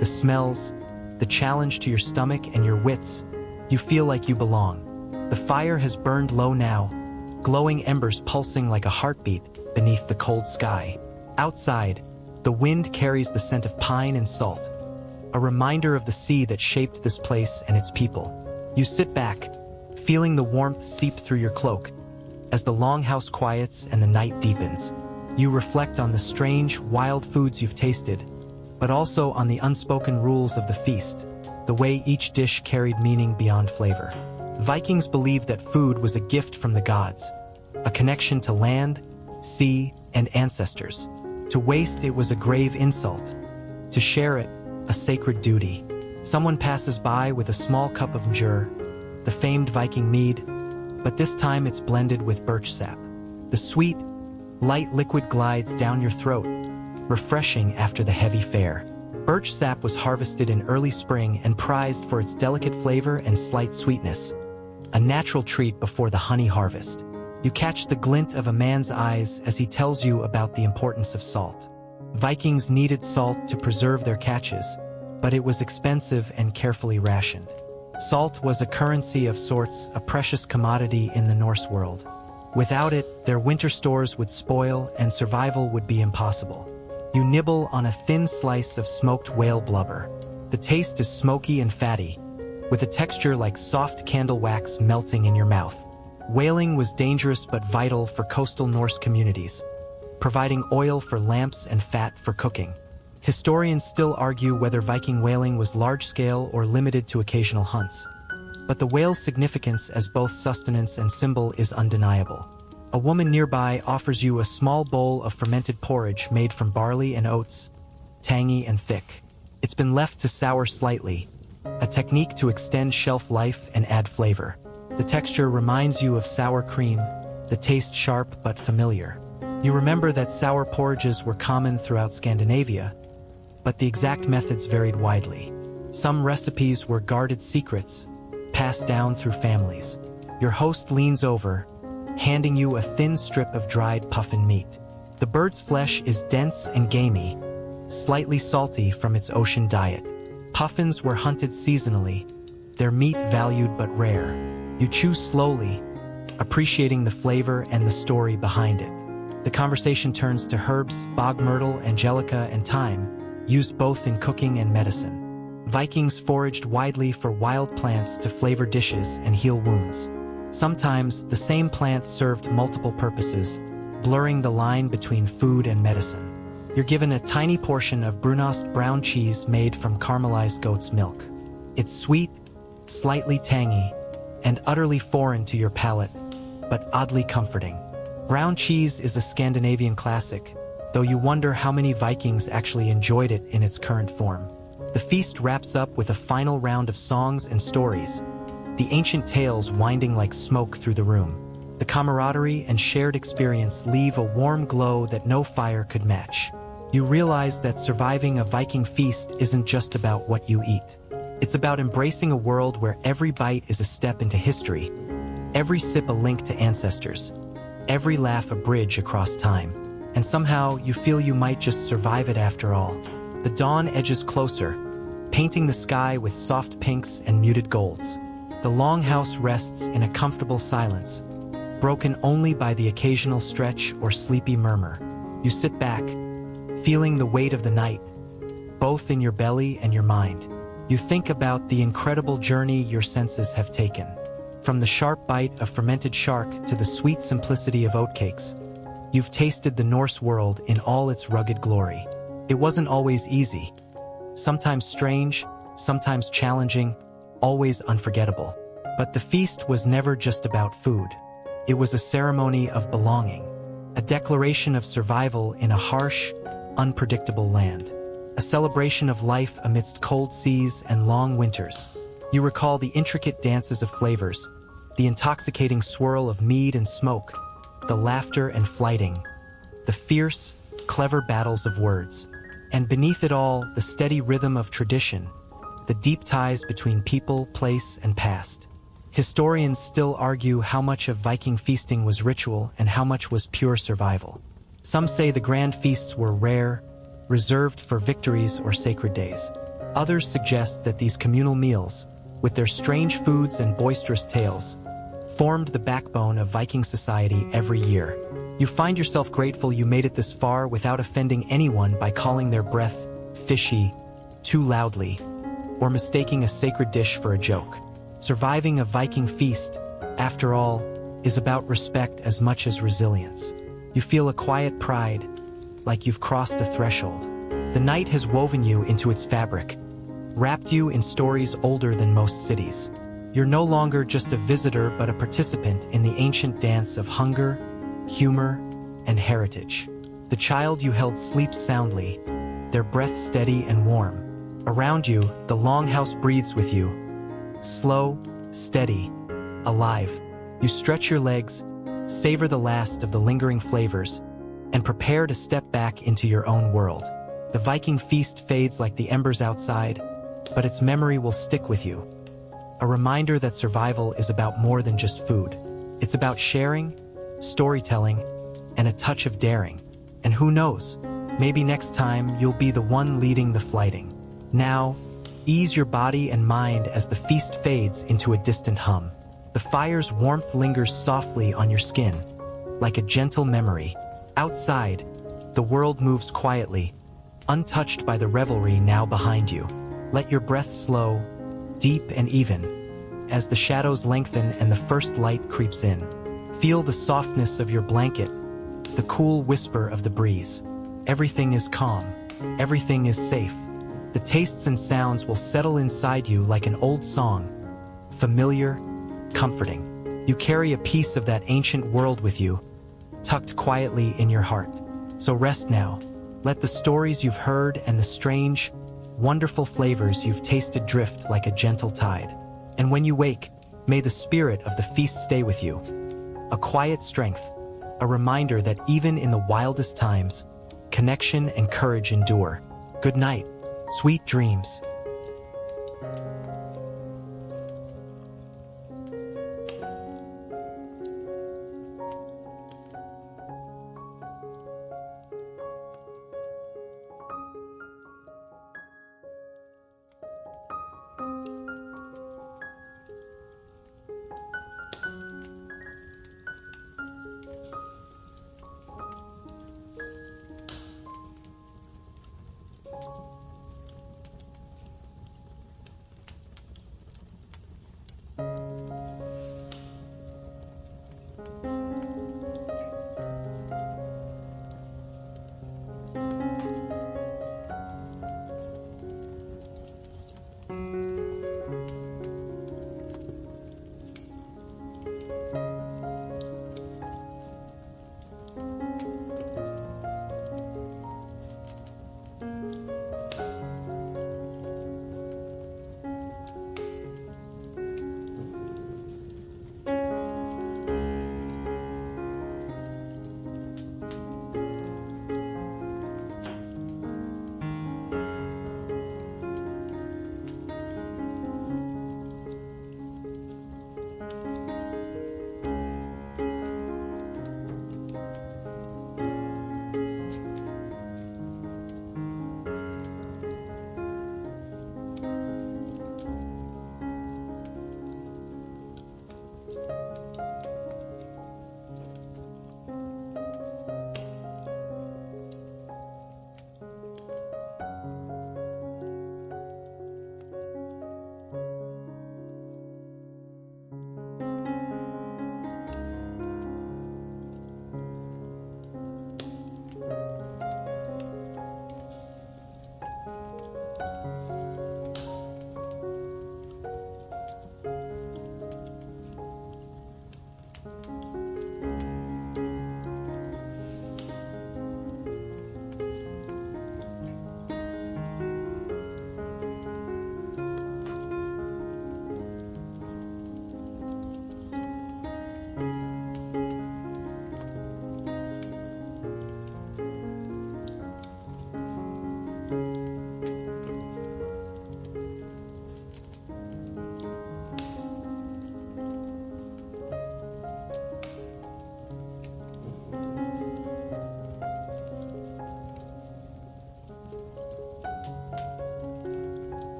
the smells, the challenge to your stomach and your wits, you feel like you belong. The fire has burned low now, glowing embers pulsing like a heartbeat beneath the cold sky. Outside, the wind carries the scent of pine and salt, a reminder of the sea that shaped this place and its people. You sit back, feeling the warmth seep through your cloak. As the longhouse quiets and the night deepens, you reflect on the strange, wild foods you've tasted, but also on the unspoken rules of the feast, the way each dish carried meaning beyond flavor. Vikings believed that food was a gift from the gods, a connection to land, sea, and ancestors. To waste it was a grave insult. To share it, a sacred duty. Someone passes by with a small cup of mjør, the famed Viking mead, but this time it's blended with birch sap. The sweet, light liquid glides down your throat, refreshing after the heavy fare. Birch sap was harvested in early spring and prized for its delicate flavor and slight sweetness, a natural treat before the honey harvest. You catch the glint of a man's eyes as he tells you about the importance of salt. Vikings needed salt to preserve their catches, but it was expensive and carefully rationed. Salt was a currency of sorts, a precious commodity in the Norse world. Without it, their winter stores would spoil and survival would be impossible. You nibble on a thin slice of smoked whale blubber. The taste is smoky and fatty, with a texture like soft candle wax melting in your mouth. Whaling was dangerous but vital for coastal Norse communities, providing oil for lamps and fat for cooking. Historians still argue whether Viking whaling was large-scale or limited to occasional hunts. But the whale's significance as both sustenance and symbol is undeniable. A woman nearby offers you a small bowl of fermented porridge made from barley and oats, tangy and thick. It's been left to sour slightly, a technique to extend shelf life and add flavor. The texture reminds you of sour cream, the taste sharp but familiar. You remember that sour porridges were common throughout Scandinavia, but the exact methods varied widely. Some recipes were guarded secrets, passed down through families. Your host leans over, handing you a thin strip of dried puffin meat. The bird's flesh is dense and gamey, slightly salty from its ocean diet. Puffins were hunted seasonally, their meat valued but rare. You chew slowly, appreciating the flavor and the story behind it. The conversation turns to herbs, bog myrtle, angelica, and thyme, used both in cooking and medicine. Vikings foraged widely for wild plants to flavor dishes and heal wounds. Sometimes, the same plant served multiple purposes, blurring the line between food and medicine. You're given a tiny portion of brunost brown cheese made from caramelized goat's milk. It's sweet, slightly tangy, and utterly foreign to your palate, but oddly comforting. Brown cheese is a Scandinavian classic, though you wonder how many Vikings actually enjoyed it in its current form. The feast wraps up with a final round of songs and stories, the ancient tales winding like smoke through the room. The camaraderie and shared experience leave a warm glow that no fire could match. You realize that surviving a Viking feast isn't just about what you eat. It's about embracing a world where every bite is a step into history, every sip a link to ancestors, every laugh a bridge across time. And somehow you feel you might just survive it after all. The dawn edges closer, painting the sky with soft pinks and muted golds. The longhouse rests in a comfortable silence, broken only by the occasional stretch or sleepy murmur. You sit back, feeling the weight of the night, both in your belly and your mind. You think about the incredible journey your senses have taken. From the sharp bite of fermented shark to the sweet simplicity of oatcakes, you've tasted the Norse world in all its rugged glory. It wasn't always easy. Sometimes strange, sometimes challenging, always unforgettable. But the feast was never just about food. It was a ceremony of belonging, a declaration of survival in a harsh, unpredictable land, a celebration of life amidst cold seas and long winters. You recall the intricate dances of flavors, the intoxicating swirl of mead and smoke, the laughter and flighting, the fierce, clever battles of words. And beneath it all, the steady rhythm of tradition, the deep ties between people, place, and past. Historians still argue how much of Viking feasting was ritual and how much was pure survival. Some say the grand feasts were rare, reserved for victories or sacred days. Others suggest that these communal meals, with their strange foods and boisterous tales, formed the backbone of Viking society every year. You find yourself grateful you made it this far without offending anyone by calling their breath fishy too loudly, or mistaking a sacred dish for a joke. Surviving a Viking feast, after all, is about respect as much as resilience. You feel a quiet pride, like you've crossed a threshold. The night has woven you into its fabric, wrapped you in stories older than most cities. You're no longer just a visitor but a participant in the ancient dance of hunger, humor, and heritage. The child you held sleeps soundly, their breath steady and warm. Around you, the longhouse breathes with you, slow, steady, alive. You stretch your legs, savor the last of the lingering flavors, and prepare to step back into your own world. The Viking feast fades like the embers outside, but its memory will stick with you. A reminder that survival is about more than just food. It's about sharing, storytelling, and a touch of daring. And who knows, maybe next time you'll be the one leading the flighting. Now, ease your body and mind as the feast fades into a distant hum. The fire's warmth lingers softly on your skin, like a gentle memory. Outside, the world moves quietly, untouched by the revelry now behind you. Let your breath slow, deep and even, as the shadows lengthen and the first light creeps in. Feel the softness of your blanket, the cool whisper of the breeze. Everything is calm. Everything is safe. The tastes and sounds will settle inside you like an old song, familiar, comforting. You carry a piece of that ancient world with you, tucked quietly in your heart. So rest now. Let the stories you've heard and the strange, wonderful flavors you've tasted drift like a gentle tide. And when you wake, may the spirit of the feast stay with you. A quiet strength, a reminder that even in the wildest times, connection and courage endure. Good night, sweet dreams.